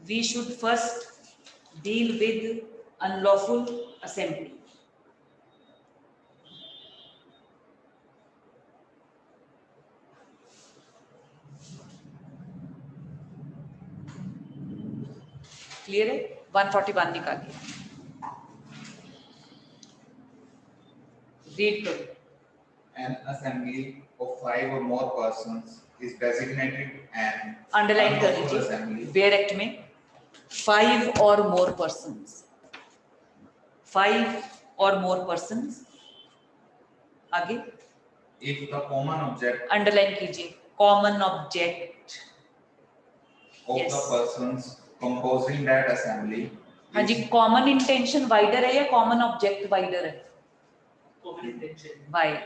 We should first deal with unlawful assembly. Clear है? 141 निकालिए, read करो। An assembly of 5 or more persons is designated an underline कर unlawful लीजिए, assembly where act में 5 or more persons, 5 or more persons। आगे if the common object underline कीजिए, common object. of Yes. the persons composing that assembly हाँ जी, is common intention wider है या common object wider है? Common intention, wide,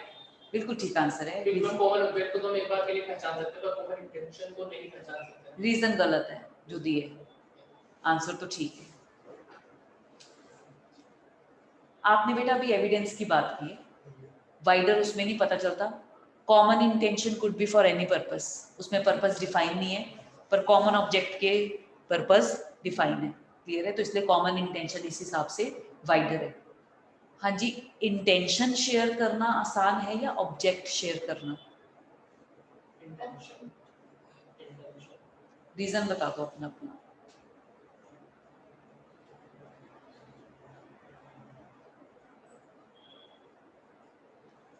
बिल्कुल ठीक आंसर है। क्योंकि कॉमन ऑब्जेक्ट को तो हम एक बार के लिए पहचान सकते हैं पर कॉमन इंटेंशन को नहीं पहचान सकते। रीजन गलत है जो दिए, आंसर तो ठीक है। आपने बेटा अभी एविडेंस की बात की है, वाइडर उसमें नहीं पता चलता। Common intention could be for any purpose, उसमें पर्पस डिफाइन नहीं है, पर कॉमन ऑब्जेक्ट के पर्पस डिफाइन है। क्लियर है? तो इसलिए कॉमन इंटेंशन इस हिसाब से वाइडर है। हाँ जी, इंटेंशन शेयर करना आसान है या ऑब्जेक्ट शेयर करना? इंटेंशन, रीजन बता दो अपना अपना।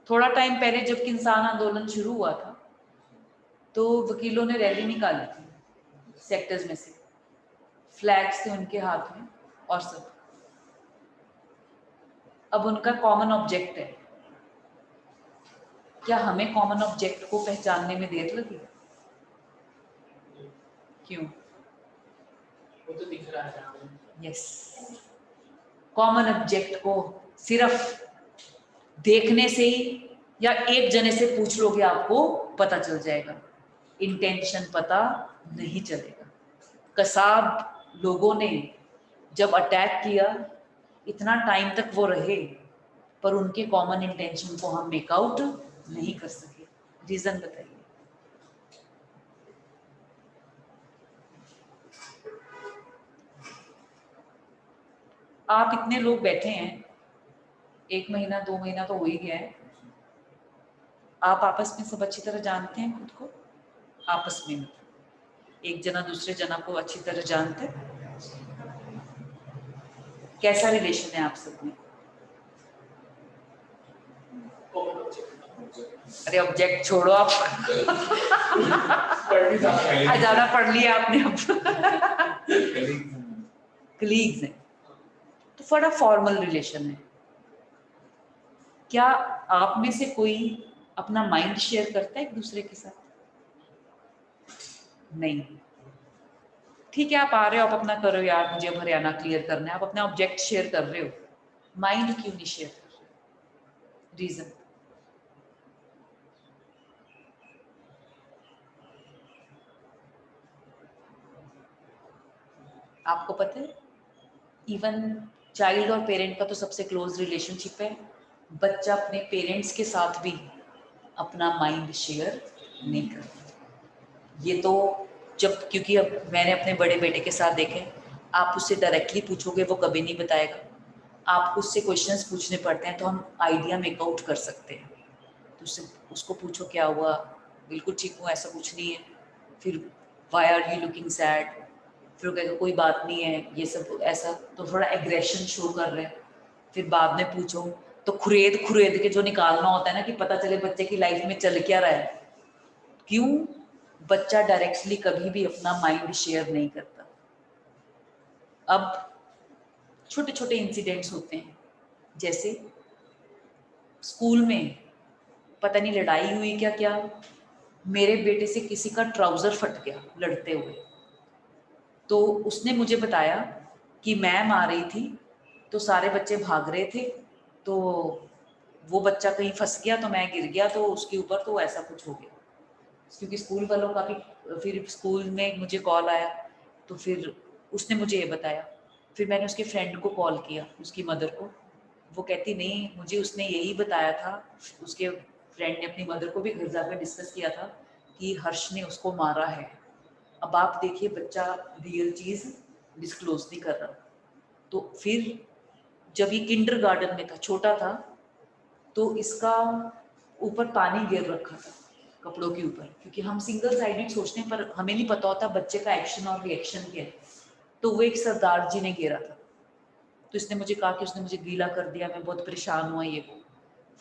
थोड़ा टाइम पहले जब किसान आंदोलन शुरू हुआ था तो वकीलों ने रैली निकाली थी सेक्टर्स में से, फ्लैग्स थे उनके हाथ में और सब। अब उनका कॉमन ऑब्जेक्ट है, क्या हमें कॉमन ऑब्जेक्ट को पहचानने में देर लगी? क्यों? वो तो दिख रहा है हमें। यस, कॉमन ऑब्जेक्ट को सिर्फ देखने से ही या एक जने से पूछ लोगे आपको पता चल जाएगा, इंटेंशन पता नहीं चलेगा। कसाब लोगों ने जब अटैक किया, इतना टाइम तक वो रहे, पर उनके कॉमन इंटेंशन को हम मेक आउट नहीं कर सके। रीजन बताइए। आप इतने लोग बैठे हैं, 1 महीना 2 महीना तो हो ही गया है, आप आपस में सब अच्छी तरह जानते हैं खुद को, आपस में एक जना दूसरे जना को अच्छी तरह जानते हैं। कैसा रिलेशन है आप सब में? Common object. अरे ऑब्जेक्ट छोड़ो आप, ज्यादा पढ़ लिया आपने अब। कलीग्स हैं तो बड़ा फॉर्मल रिलेशन है। क्या आप में से कोई अपना माइंड शेयर करता है एक दूसरे के साथ? नहीं। ठीक है, आप आ रहे हो, आप अपना करो यार, मुझे अब हरियाणा क्लियर करना है, आप अपना ऑब्जेक्ट शेयर कर रहे हो, माइंड क्यों नहीं शेयर कर रहे? रीजन? आपको पता है, इवन चाइल्ड और पेरेंट का तो सबसे क्लोज रिलेशनशिप है, बच्चा अपने पेरेंट्स के साथ भी अपना माइंड शेयर नहीं करता। ये तो जब, क्योंकि अब मैंने अपने बड़े बेटे के साथ देखे, आप उससे डायरेक्टली पूछोगे वो कभी नहीं बताएगा, आपको उससे क्वेश्चंस पूछने पड़ते हैं तो हम आइडिया मेक आउट कर सकते हैं। तो उसको पूछो क्या हुआ, बिल्कुल ठीक हूँ, ऐसा कुछ नहीं है। फिर why are you looking sad, फिर कहेगा कोई बात नहीं है, ये सब ऐसा, तो थोड़ा एग्रेशन शो कर रहे हैं। फिर बाद में पूछो तो खुरेद खुरेद के जो निकालना होता है ना, कि पता चले बच्चे की लाइफ में चल क्या रहा है। क्यों? बच्चा डायरेक्टली कभी भी अपना माइंड शेयर नहीं करता। अब छोटे छोटे इंसिडेंट्स होते हैं, जैसे स्कूल में पता नहीं लड़ाई हुई क्या क्या, मेरे बेटे से किसी का ट्राउजर फट गया लड़ते हुए, तो उसने मुझे बताया कि मैम आ रही थी तो सारे बच्चे भाग रहे थे, तो वो बच्चा कहीं फंस गया तो मैं गिर गया तो उसके ऊपर, तो ऐसा कुछ हो गया। क्योंकि स्कूल वालों का भी, फिर स्कूल में मुझे कॉल आया तो फिर उसने मुझे ये बताया। फिर मैंने उसके फ्रेंड को कॉल किया, उसकी मदर को, वो कहती नहीं मुझे उसने यही बताया था, उसके फ्रेंड ने अपनी मदर को भी घर जाकर डिस्कस किया था कि हर्ष ने उसको मारा है। अब आप देखिए, बच्चा रियल चीज़ डिस्क्लोज नहीं कर रहा। तो फिर जब ये किंडर गार्डन में था, छोटा था, तो इसका ऊपर पानी गिर रखा था कपड़ों के ऊपर, क्योंकि हम सिंगल साइडेड सोचते हैं पर हमें नहीं पता होता बच्चे का एक्शन और रिएक्शन क्या है। तो वो एक सरदार जी ने गिरा था, तो इसने मुझे कहा कि उसने मुझे गीला कर दिया, मैं बहुत परेशान हुआ ये वो।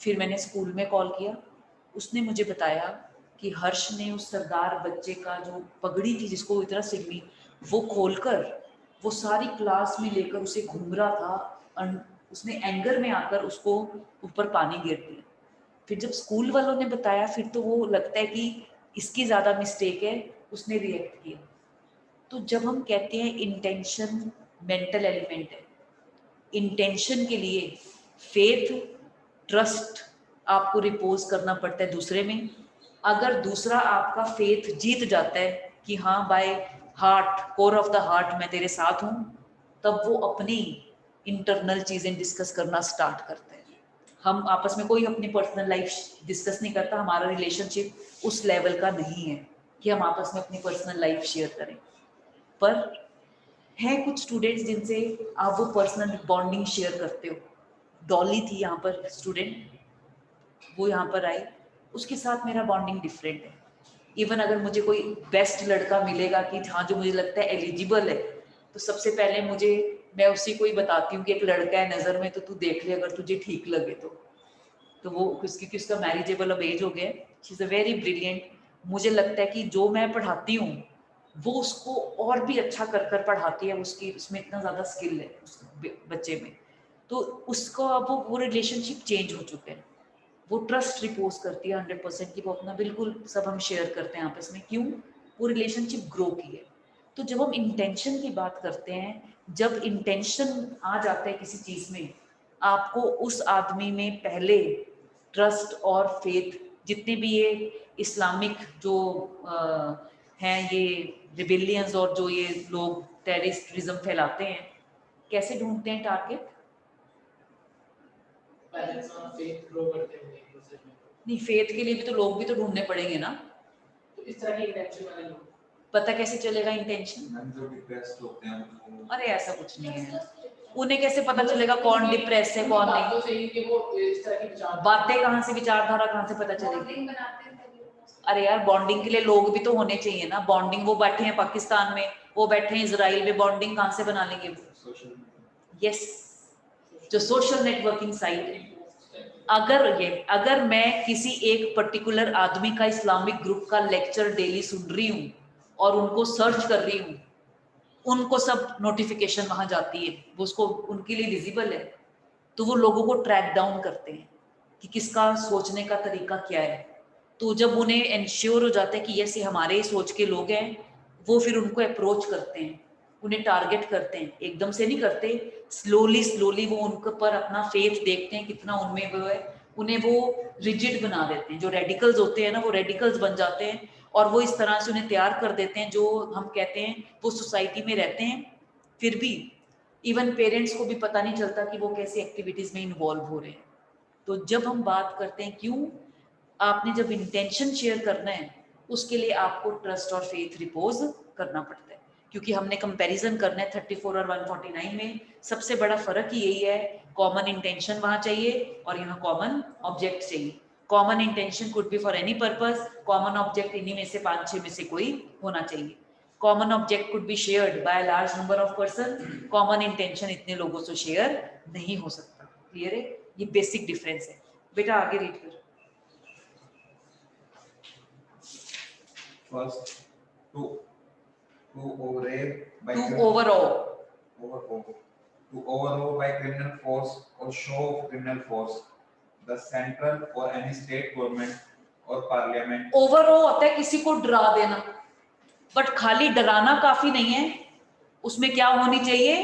फिर मैंने स्कूल में कॉल किया, उसने मुझे बताया कि हर्ष ने उस सरदार बच्चे का जो पगड़ी थी जिसको इतना सिगनी, वो खोलकर वो सारी क्लास में लेकर उसे घूम रहा था, और उसने एंगर में आकर उसको ऊपर पानी गिर दिया। फिर जब स्कूल वालों ने बताया, फिर तो वो लगता है कि इसकी ज़्यादा मिस्टेक है, उसने रिएक्ट किया। तो जब हम कहते हैं इंटेंशन मेंटल एलिमेंट है, इंटेंशन के लिए फेथ ट्रस्ट आपको रिपोज करना पड़ता है दूसरे में। अगर दूसरा आपका फेथ जीत जाता है कि हाँ by heart, core of the heart मैं तेरे साथ हूँ, तब वो अपनी इंटरनल चीज़ें डिस्कस करना स्टार्ट करते हैं। हम आपस में कोई अपनी पर्सनल लाइफ डिस्कस नहीं करता, हमारा रिलेशनशिप उस लेवल का नहीं है कि हम आपस में अपनी पर्सनल लाइफ शेयर करें। पर है कुछ स्टूडेंट्स जिनसे आप वो पर्सनल बॉन्डिंग शेयर करते हो। डॉली थी यहाँ पर स्टूडेंट, वो यहाँ पर आई, उसके साथ मेरा बॉन्डिंग डिफरेंट है। इवन अगर मुझे कोई बेस्ट लड़का मिलेगा कि हाँ जो मुझे लगता है एलिजिबल है, तो सबसे पहले मैं उसी को ही बताती हूँ कि एक लड़का है नज़र में, तो तू देख ले अगर तुझे ठीक लगे तो वो क्योंकि उसका मैरिजेबल अब एज हो गया है, she is a very brilliant. मुझे लगता है कि जो मैं पढ़ाती हूँ वो उसको और भी अच्छा कर कर पढ़ाती है, उसमें इतना ज़्यादा स्किल है उस बच्चे में। तो उसको अब वो रिलेशनशिप चेंज हो चुके हैं, वो ट्रस्ट रिपोज करती है 100% की, वो अपना बिल्कुल सब हम शेयर करते हैं आपस में। क्यों? वो रिलेशनशिप ग्रो की है। तो जब हम इंटेंशन की बात करते हैं, जब इंटेंशन आ जाता है किसी चीज़ में, आपको उस आदमी में पहले ट्रस्ट और फेथ, जितने भी ये इस्लामिक जो हैं ये रिबेलियंस और जो ये लोग टेररिज्म फैलाते हैं, कैसे ढूंढते हैं टारगेट? पेरेंट्स और फेथ ग्रो करते हैं एक दूसरे में, नहीं, फेथ के लिए भी तो लोग भी तो ढूंढने पड़ेंगे ना। तो इस तरह की इंटेंशन वाले लोग पता कैसे चलेगा इंटेंशन? मैम जो डिप्रेस्ड होते हैं वो अरे ऐसा कुछ नहीं है, उन्हें कैसे पता चलेगा कौन डिप्रेस है कौन बात नहीं? तो सही है कि वो इस तरह की विचार बातें कहाँ से, विचारधारा कहाँ से पता चलेगी? बॉन्डिंग बनाते हैं तभी वो अरे यार, बॉन्डिंग के लिए लोग भी तो होने चाहिए ना। बॉन्डिंग, वो बैठे हैं पाकिस्तान में, वो बैठे हैं इजराइल में, बॉन्डिंग कहाँ से बना लेंगे वो? सोशल यस, जो सोशल नेटवर्किंग साइट है। अगर मैं किसी एक पर्टिकुलर आदमी का इस्लामिक ग्रुप का लेक्चर डेली सुन रही हूँ और उनको सर्च कर रही हूँ, उनको सब नोटिफिकेशन वहां जाती है, वो उसको उनके लिए विजिबल है, तो वो लोगों को ट्रैक डाउन करते हैं कि किसका सोचने का तरीका क्या है। तो जब उन्हें इंश्योर हो जाता है कि यस ये हमारे ही सोच के लोग हैं, वो फिर उनको अप्रोच करते हैं, उन्हें टारगेट करते हैं। एकदम से नहीं करते, स्लोली वो उनके पर अपना फेथ देखते हैं कितना उनमें वो है, उन्हें वो रिजिड बना देते हैं। जो रेडिकल्स होते हैं ना, वो रेडिकल्स बन जाते हैं और वो इस तरह से उन्हें तैयार कर देते हैं, जो हम कहते हैं वो सोसाइटी में रहते हैं, फिर भी इवन पेरेंट्स को भी पता नहीं चलता कि वो कैसी एक्टिविटीज में इन्वॉल्व हो रहे हैं। तो जब हम बात करते हैं क्यों, आपने जब इंटेंशन शेयर करना है, उसके लिए आपको ट्रस्ट और फेथ रिपोज करना पड़ता है। क्योंकि हमने कंपैरिजन करना है 34 और 149 में, सबसे बड़ा फर्क ही यही है, कॉमन इंटेंशन वहां चाहिए और यहाँ कॉमन ऑब्जेक्ट चाहिए। Common intention could be for any purpose, common object इन्हीं में से 5-6 में से कोई होना चाहिए। Common object could be shared by large number of person, common intention इतने लोगों से शेयर नहीं हो सकता। क्लियर है? ये बेसिक डिफरेंस है। बेटा आगे रीड कर। First, to override by To overall. to override by criminal force or show of criminal force, the central or any state government or parliament. Overall होता है किसी को डरा देना, बट खाली डराना काफी नहीं है, उसमें क्या होनी चाहिए?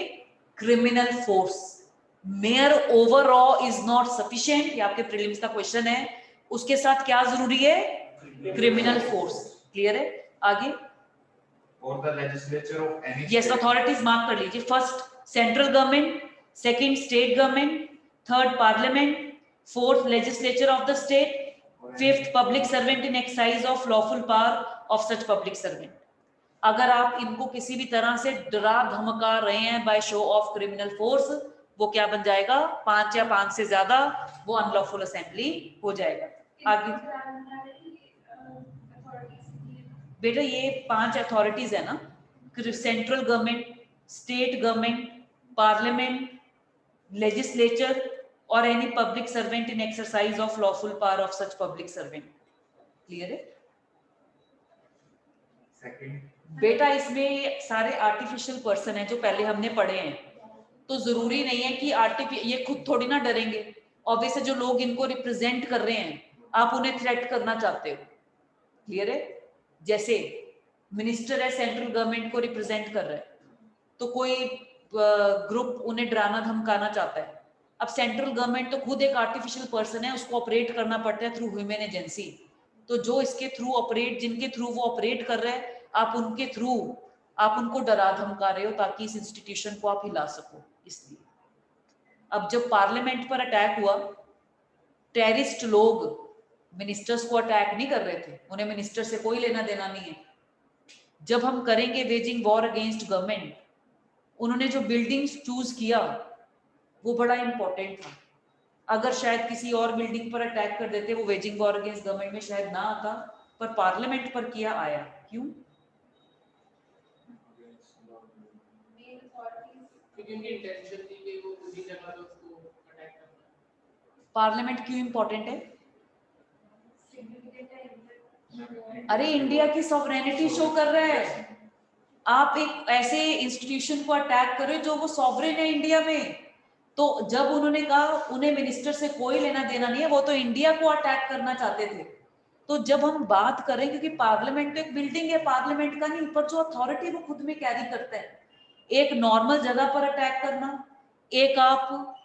Criminal force. Mayor overall is not sufficient, ये आपके प्रीलिम्स का क्वेश्चन है। उसके साथ क्या जरूरी है? Criminal force. क्लियर है? आगे। Or the legislature of any yes, state. Authorities mark कर लीजिए। First central government, second state government, third parliament, fourth legislature of the state, fifth public servant in exercise of lawful power of such public servant. अगर आप इनको किसी भी तरह से डरा धमका रहे हैं by show of criminal force, वो क्या बन जाएगा? 5 या 5 से ज्यादा, वो अनलॉफुल असेंबली हो जाएगा। आगे बेटा, ये 5 अथॉरिटीज है ना, central government, state government, parliament, legislature और any public servant in exercise of lawful power of such public servant. Clear है? Second, बेटा इसमें सारे आर्टिफिशियल पर्सन है जो पहले हमने पढ़े हैं, तो जरूरी नहीं है कि ये खुद थोड़ी ना डरेंगे। ऑब्वियसली जो लोग इनको रिप्रेजेंट कर रहे हैं, आप उन्हें थ्रेट करना चाहते हो। क्लियर है? जैसे मिनिस्टर है, सेंट्रल गवर्नमेंट को रिप्रेजेंट कर रहा है, तो कोई ग्रुप उन्हें डराना धमकाना चाहता है। अब सेंट्रल गवर्नमेंट तो खुद एक आर्टिफिशियल पर्सन है, उसको ऑपरेट करना पड़ता है थ्रू ह्यूमन एजेंसी। तो जो इसके थ्रू ऑपरेट, जिनके थ्रू वो ऑपरेट कर रहे हैं, आप उनके थ्रू आप उनको डरा धमका रहे हो ताकि इस इंस्टीट्यूशन को आप हिला सको। इसलिए अब जब पार्लियामेंट पर अटैक हुआ, टेररिस्ट लोग मिनिस्टर्स को अटैक नहीं कर रहे थे, उन्हें मिनिस्टर से कोई लेना देना नहीं है। जब हम करेंगे वेजिंग वॉर अगेंस्ट गवर्नमेंट, उन्होंने जो बिल्डिंग्स चूज किया वो बड़ा इंपॉर्टेंट था। अगर शायद किसी और बिल्डिंग पर अटैक कर देते, वो वेजिंग वॉर अगेंस्ट गवर्नमेंट में शायद ना आता, पर पार्लियामेंट पर किया आया। क्यों? क्योंकि उनकी इंटेंशन थी कि वो उसी जगह पे उसको अटैक करना। पार्लियामेंट क्यों इंपॉर्टेंट है? अरे इंडिया की सॉवरेनिटी शो कर रहा है। आप एक ऐसे इंस्टीट्यूशन को अटैक करो जो वो सॉवरेन है इंडिया में। तो जब उन्होंने कहा उन्हें मिनिस्टर से कोई लेना देना नहीं है, वो तो इंडिया को अटैक करना चाहते थे। तो जब हम बात करें, क्योंकि पार्लियामेंट तो एक बिल्डिंग है, पार्लियामेंट का नहीं, पर जो अथॉरिटी वो खुद में कैरी करता है। एक नॉर्मल जगह पर अटैक करना, एक आप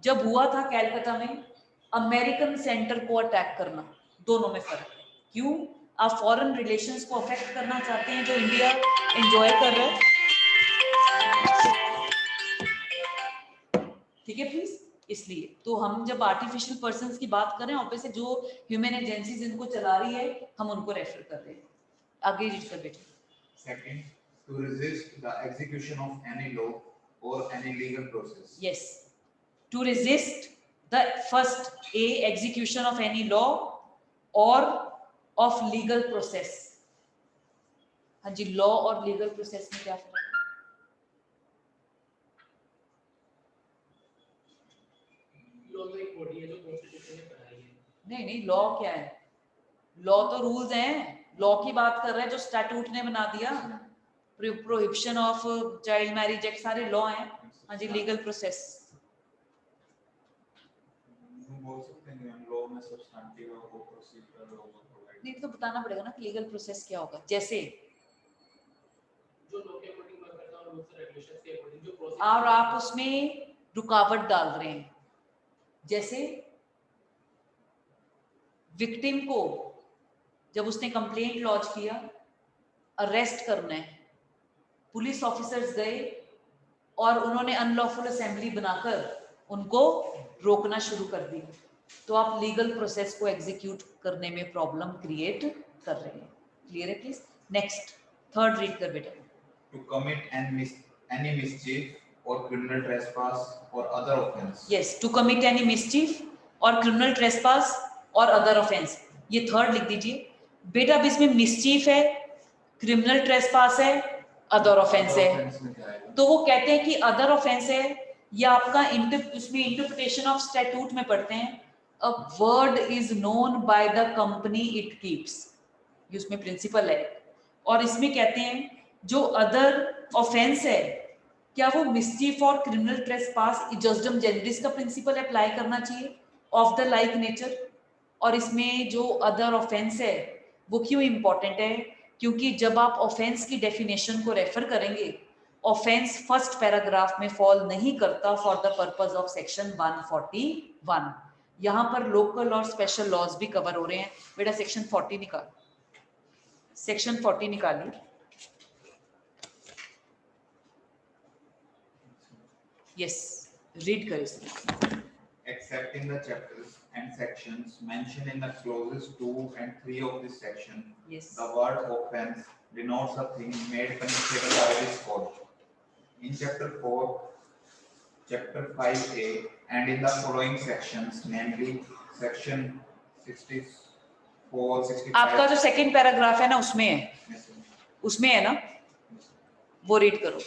जब हुआ था कैलकाटा में अमेरिकन सेंटर को अटैक करना, दोनों में फर्क है। क्यों? आप फॉरेन रिलेशंस को अफेक्ट करना चाहते हैं जो इंडिया एंजॉय कर रहा है। ठीक है प्लीज। इसलिए तो हम जब आर्टिफिशियल पर्सन्स की बात कर रहे हैं ऑब्वियसली जो ह्यूमन एजेंसीज इनको चला रही है हम उनको रेफर कर रहे हैं। आगे रीड कर बेटे। Second, to resist the execution of any law or any legal process. Yes, to resist the first a execution of any law or of legal process। हाँ जी, लॉ और लीगल प्रोसेस में क्या फर्क है? लॉ तो एक बॉडी है जो कॉन्स्टिट्यूशन ने बनाई है। नहीं नहीं, लॉ क्या है? लॉ तो रूल्स हैं। लॉ की बात कर रहे हैं जो स्टैट्यूट ने बना दिया। Prohibition of child marriage act, सारे लॉ हैं। हाँ जी, लीगल प्रोसेस। हम बोल सकते हैं हम लॉ में सब्सटेंटिव और प्रोसीजरल लॉ को प्रोवाइड नहीं तो बताना पड़ेगा ना कि लीगल प्रोसेस क्या होगा। जैसे जो लॉ के अकॉर्डिंग वर्क करता है और रूल्स रेगुलेशंस के अकॉर्डिंग जो प्रोसेस और आप उसमें रुकावट डाल रहे हैं। जैसे विक्टिम को जब उसने कंप्लेंट लॉन्च किया, अरेस्ट करना है, पुलिस ऑफिसर्स गए और उन्होंने अनलॉफुल असेंबली बनाकर उनको रोकना शुरू कर दिया, तो आप लीगल प्रोसेस को एग्जीक्यूट करने में प्रॉब्लम क्रिएट कर रहे हैं। क्लियर है प्लीज? नेक्स्ट, थर्ड रीड कर बेटा। To commit any mischief or criminal trespass or other offense. Yes, to commit any mischief or criminal trespass or other offence, ये थर्ड लिख दीजिए बेटा। अब इसमें मिसचीफ है, क्रिमिनल ट्रेसपास है, अदर ऑफेंस है, में क्या आएगा? तो वो कहते हैं कि अदर ऑफेंस है, या आपका उसमें इंटरप्रिटेशन ऑफ स्टैट्यूट में पढ़ते हैं a word is known by the company it keeps, ये उसमें प्रिंसिपल है। और इसमें कहते हैं जो अदर ऑफेंस है, क्या वो मिसचीफ और क्रिमिनल ट्रेसपास इजस्डम जेनरिस का प्रिंसिपल अप्लाई करना चाहिए ऑफ द लाइक नेचर। और इसमें जो अदर ऑफेंस है वो क्यों इंपॉर्टेंट है? क्योंकि जब आप ऑफेंस की डेफिनेशन को रेफर करेंगे, ऑफेंस फर्स्ट पैराग्राफ में फॉल नहीं करता for the purpose of section 141। यहाँ पर लोकल और स्पेशल लॉज भी कवर हो रहे हैं। बेटा सेक्शन 40 निकाल, सेक्शन 40 निकालिए। यस, रीड करें इसमें। Except in the chapters and sections mentioned in the clauses 2 and 3 of this section, yes, the word offense denotes a thing made punishable by this code. In chapter 4, chapter 5a, and in the following sections, namely section 64, 65. आपका जो second paragraph है ना उसमें है ना, वो read करो।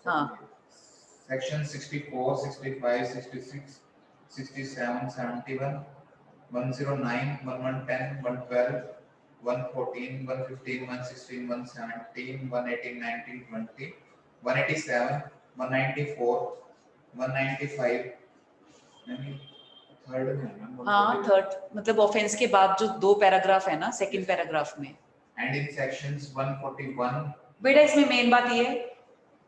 हाँ। Section 64, 65, 66, 67, 71, 109, 1110, 112, 114, 115, 116, 117, 118, 19, 20, 187, 194, 195, यानी थर्ड में है ना? हाँ, थर्ड मतलब ऑफेंस के बाद जो दो पैराग्राफ है ना सेकंड पैराग्राफ में। And in sections 141, बेटा इसमें मेन बात ये है,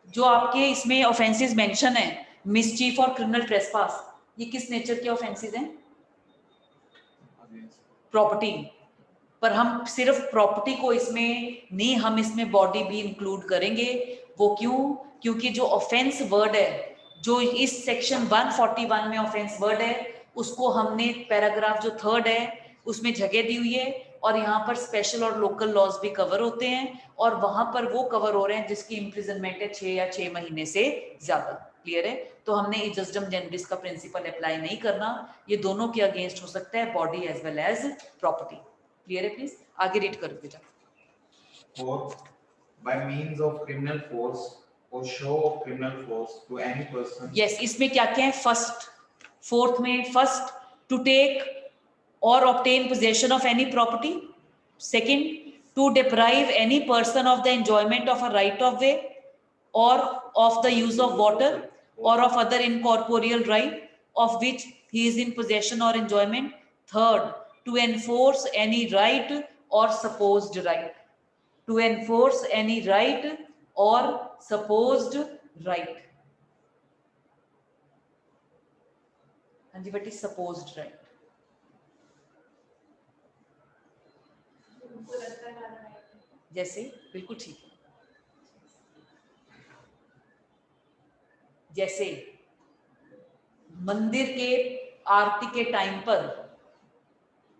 जो आपके इसमें ऑफेंसेस मेंशन है, मिसचीफ और क्रिमिनल ट्रेसपास, ये किस नेचर के ऑफेंसेस हैं? प्रॉपर्टी। पर हम सिर्फ प्रॉपर्टी को इसमें नहीं, हम इसमें बॉडी भी इंक्लूड करेंगे। वो क्यों? क्योंकि जो ऑफेंस वर्ड है, जो इस सेक्शन 141 में ऑफेंस वर्ड है, उसको हमने पैराग्राफ जो थर्ड है उसमें जगह दी हुई है, और यहाँ पर स्पेशल और लोकल लॉज भी कवर होते हैं, और वहां पर वो कवर हो रहे हैं जिसकी इम्प्रिजनमेंट है 6 या 6 महीने से ज्यादा। क्लियर है? तो हमने इजस्डम जेनरिस का प्रिंसिपल अप्लाई नहीं करना, ये दोनों के अगेंस्ट हो सकता है, body as well as property. Clear है? प्लीज आगे रीड करो बेटा। or by means of criminal force or show of criminal force to any person. Yes, इसमें क्या क्या है? फर्स्ट, फोर्थ में first, to take or obtain possession of any property. Second, to deprive any person of the enjoyment of a right of way or of the use of water or of other incorporeal right of which he is in possession or enjoyment. Third, to enforce any right or supposed right. To enforce any right or supposed right. हाँ जी बेटी, supposed right. जैसे, बिल्कुल ठीक है। जैसे मंदिर के आरती के टाइम पर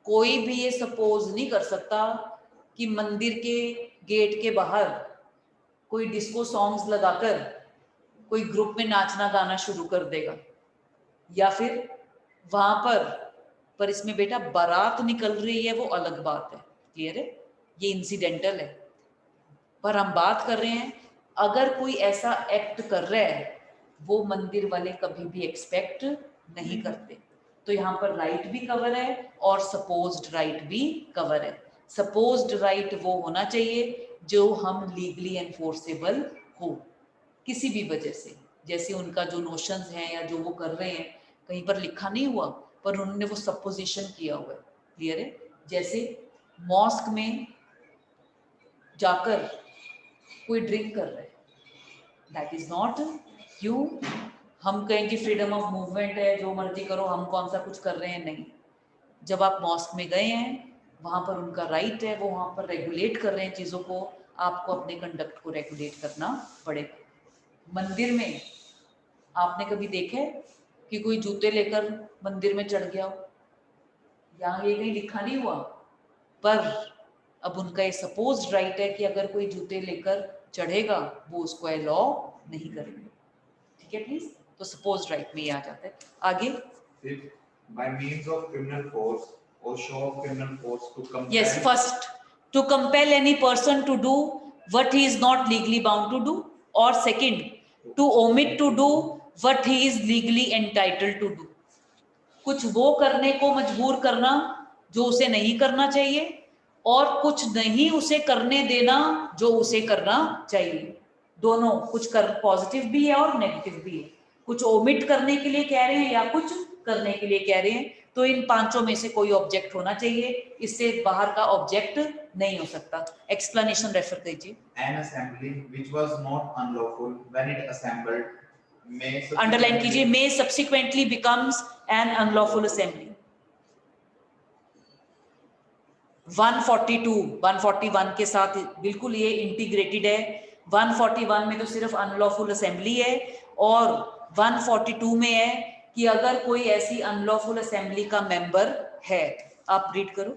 कोई भी ये सपोज नहीं कर सकता कि मंदिर के गेट के बाहर कोई डिस्को सॉन्ग्स लगाकर कोई ग्रुप में नाचना गाना शुरू कर देगा, या फिर वहां पर इसमें बेटा बारात निकल रही है, वो अलग बात है। क्लियर है? ये इंसिडेंटल है, पर हम बात कर रहे हैं अगर कोई ऐसा एक्ट कर रहा है वो मंदिर वाले कभी भी एक्सपेक्ट नहीं करते। तो यहाँ पर राइट भी कवर है और सपोज्ड राइट भी कवर है। सपोज्ड राइट वो होना चाहिए जो हम लीगली एनफोर्सेबल हो किसी भी वजह से, जैसे उनका जो नोशंस हैं या जो वो कर रहे हैं कहीं पर लिखा नहीं हुआ पर उन्होंने वो सपोजिशन किया हुआ है। क्लियर है? जैसे मॉस्क में जाकर कोई ड्रिंक कर रहा है, दैट इज नॉट क्यों हम कहें कि फ्रीडम ऑफ मूवमेंट है, जो मर्जी करो, हम कौन सा कुछ कर रहे हैं, नहीं। जब आप मॉस्क में गए हैं वहां पर उनका राइट है, वो वहां पर रेगुलेट कर रहे हैं चीजों को, आपको अपने कंडक्ट को रेगुलेट करना पड़ेगा। मंदिर में आपने कभी देखा है कि कोई जूते लेकर मंदिर में चढ़ गया हो? यहाँ ये कहीं लिखा नहीं हुआ, पर अब उनका ये सपोज्ड राइट है कि अगर कोई जूते लेकर चढ़ेगा वो उसको अलाउ नहीं करेंगे। ठीक है प्लीज? तो सपोज्ड राइट में ये आ जाता है। आगे Fifth, by means of criminal force or show of criminal force to compel. yes, first to compel any person to do what he is not legally bound to do, or second to omit to do what he is legally entitled to do। कुछ वो करने को मजबूर करना जो उसे नहीं करना चाहिए, और कुछ नहीं उसे करने देना जो उसे करना चाहिए। दोनों, कुछ कर पॉजिटिव भी है और नेगेटिव भी है। कुछ ओमिट करने के लिए कह रहे हैं या कुछ करने के लिए कह रहे हैं, तो इन पांचों में से कोई ऑब्जेक्ट होना चाहिए, इससे बाहर का ऑब्जेक्ट नहीं हो सकता। एक्सप्लेनेशन रेफर कीजिए। An assembly which was not unlawful when it assembled may underline कीजिए, may subsequently becomes an unlawful assembly। 142 141 के साथ बिल्कुल ये इंटीग्रेटेड है। 141 में तो सिर्फ अनलॉफुल असेंबली है, और 142 में है कि अगर कोई ऐसी अनलॉफुल असेंबली का मेंबर है। आप रीड करो।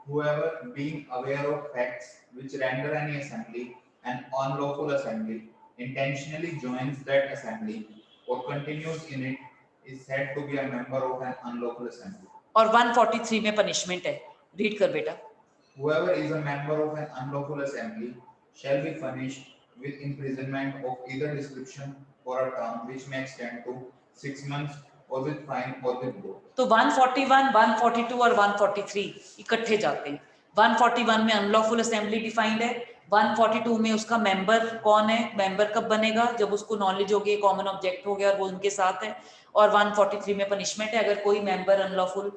whoever being aware of facts which render any assembly an unlawful assembly intentionally joins that assembly or continues in it is said to be a member of an unlawful assembly। और 143 में punishment है, read कर बेटा। Whoever is a member of an unlawful assembly shall be punished with imprisonment of either description for a term which may extend to 6 months or with fine or with both। तो 141, 142 और 143 इकट्ठे जाते हैं। 141 में unlawful assembly defined है, 142 में उसका member कौन है, मेंबर कब बनेगा, जब उसको नॉलेज होगी कॉमन ऑब्जेक्ट हो गया और वो उनके साथ है, और 143 में पनिशमेंट है अगर कोई मेंबर अनलॉफुल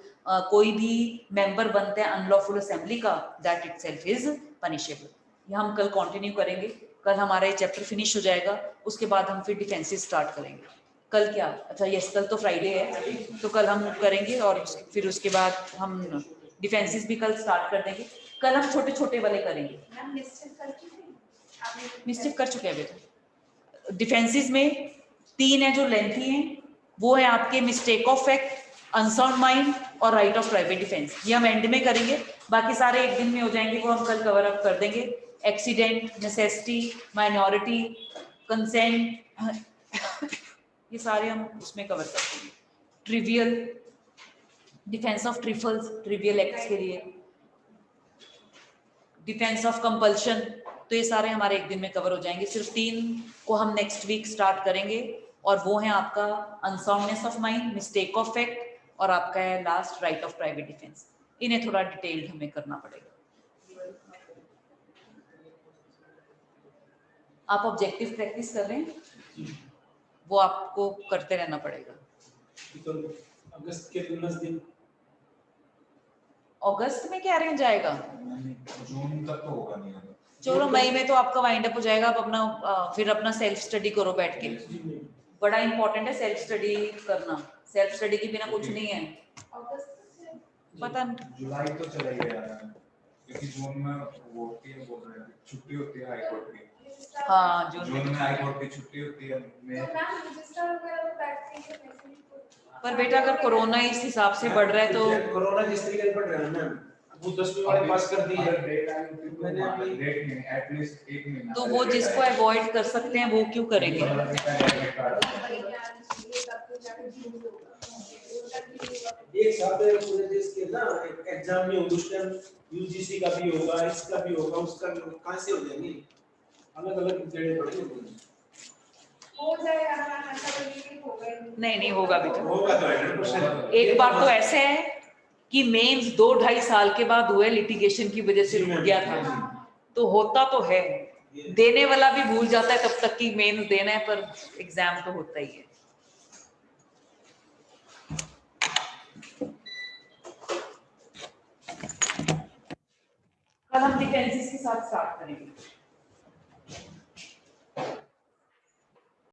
कोई भी मेंबर बनता है अनलॉफुल असेंबली का, दैट इटसेल्फ इज पनिशेबल। ये हम कल कंटिन्यू करेंगे, कल हमारा ये चैप्टर फिनिश हो जाएगा, उसके बाद हम फिर डिफेंसेस स्टार्ट करेंगे। कल क्या, अच्छा यस कल तो फ्राइडे है, तो कल हम करेंगे और फिर उसके बाद हम डिफेंसेस भी कल स्टार्ट कर देंगे। कल हम छोटे छोटे वाले करेंगे। मिस्टेक कर चुके हैं बेटा। डिफेंसेस में 3 है जो लेंथी हैं, वो है आपके mistake of fact, unsound mind और राइट ऑफ प्राइवेट डिफेंस। ये हम एंड में करेंगे, बाकी सारे एक दिन में हो जाएंगे, वो हम कल कवर अप कर देंगे। एक्सीडेंट, नेसेसिटी, माइनॉरिटी, कंसेंट, ये सारे हम उसमें कवर करते हैं। Trivial, defence of trifles, trivial acts के लिए, डिफेंस ऑफ कंपल्शन, तो ये सारे हमारे एक दिन में कवर हो जाएंगे। सिर्फ 3 को हम नेक्स्ट वीक स्टार्ट करेंगे, और वो है आपका unsoundness of mind, mistake of fact, और आपका है last right of private defence. इन्हें थोड़ा डिटेल्ड हमें करना पड़ेगा। आप ऑब्जेक्टिव प्रैक्टिस कर रहे हैं, वो आपको करते रहना पड़ेगा। अगस्त के 10 दिन, अगस्त में क्या रह जाएगा, जून तक तो होगा नहीं। चलो मई में तो आपका वाइंड अप हो जाएगा। आप अपना फिर अपना सेल्फ स्टडी करो बैठ के, बड़ा इंपॉर्टेंट है सेल्फ स्टडी करना, सेल्फ स्टडी के बिना कुछ नहीं है। पता नहीं, जुलाई तो चला ही गया है, क्योंकि जून में वो होती है, बोल रहे हैं छुट्टी होती है हाई कोर्ट की। हाँ जून में हाई कोर्ट की छुट्टी होती है। तो मैम रजिस्टर वगैरह तो बैठते हैं। पर बेटा अगर कोरोना इस हिसाब से बढ़ रहा है तो कोरोना जिस तरीके से बढ़ रहा है मैम, वो 10वीं वाले पास कर दी है। मैंने अपनी एटलीस्ट 1 महीना तो वो जिसको अवॉइड कर सकते हैं वो क्यों करेंगे? एक साथ पूरे देश के ना एग्जाम में होगा, उस टाइम यूजीसी का भी होगा, इसका भी होगा, उसका भी होगा, कहाँ से हो जाएंगे? अलग अलग देने पड़ेंगे। हो जाएगा ना, ऐसा तो नहीं कि होगा ही नहीं। नहीं होगा बेटा। होगा तो 100%। एक बार तो ऐसे है कि मेंस 2-2.5 साल के बाद हुए, लिटिगेशन की वजह से जी रुक मैम, गया जी, था। जी। तो होता तो है, ये- देने वाला भी भूल जाता है तब तक कि मेंस देना है, पर एग्जाम तो होता ही है। कल हम डिफेंसेस के साथ स्टार्ट करेंगे।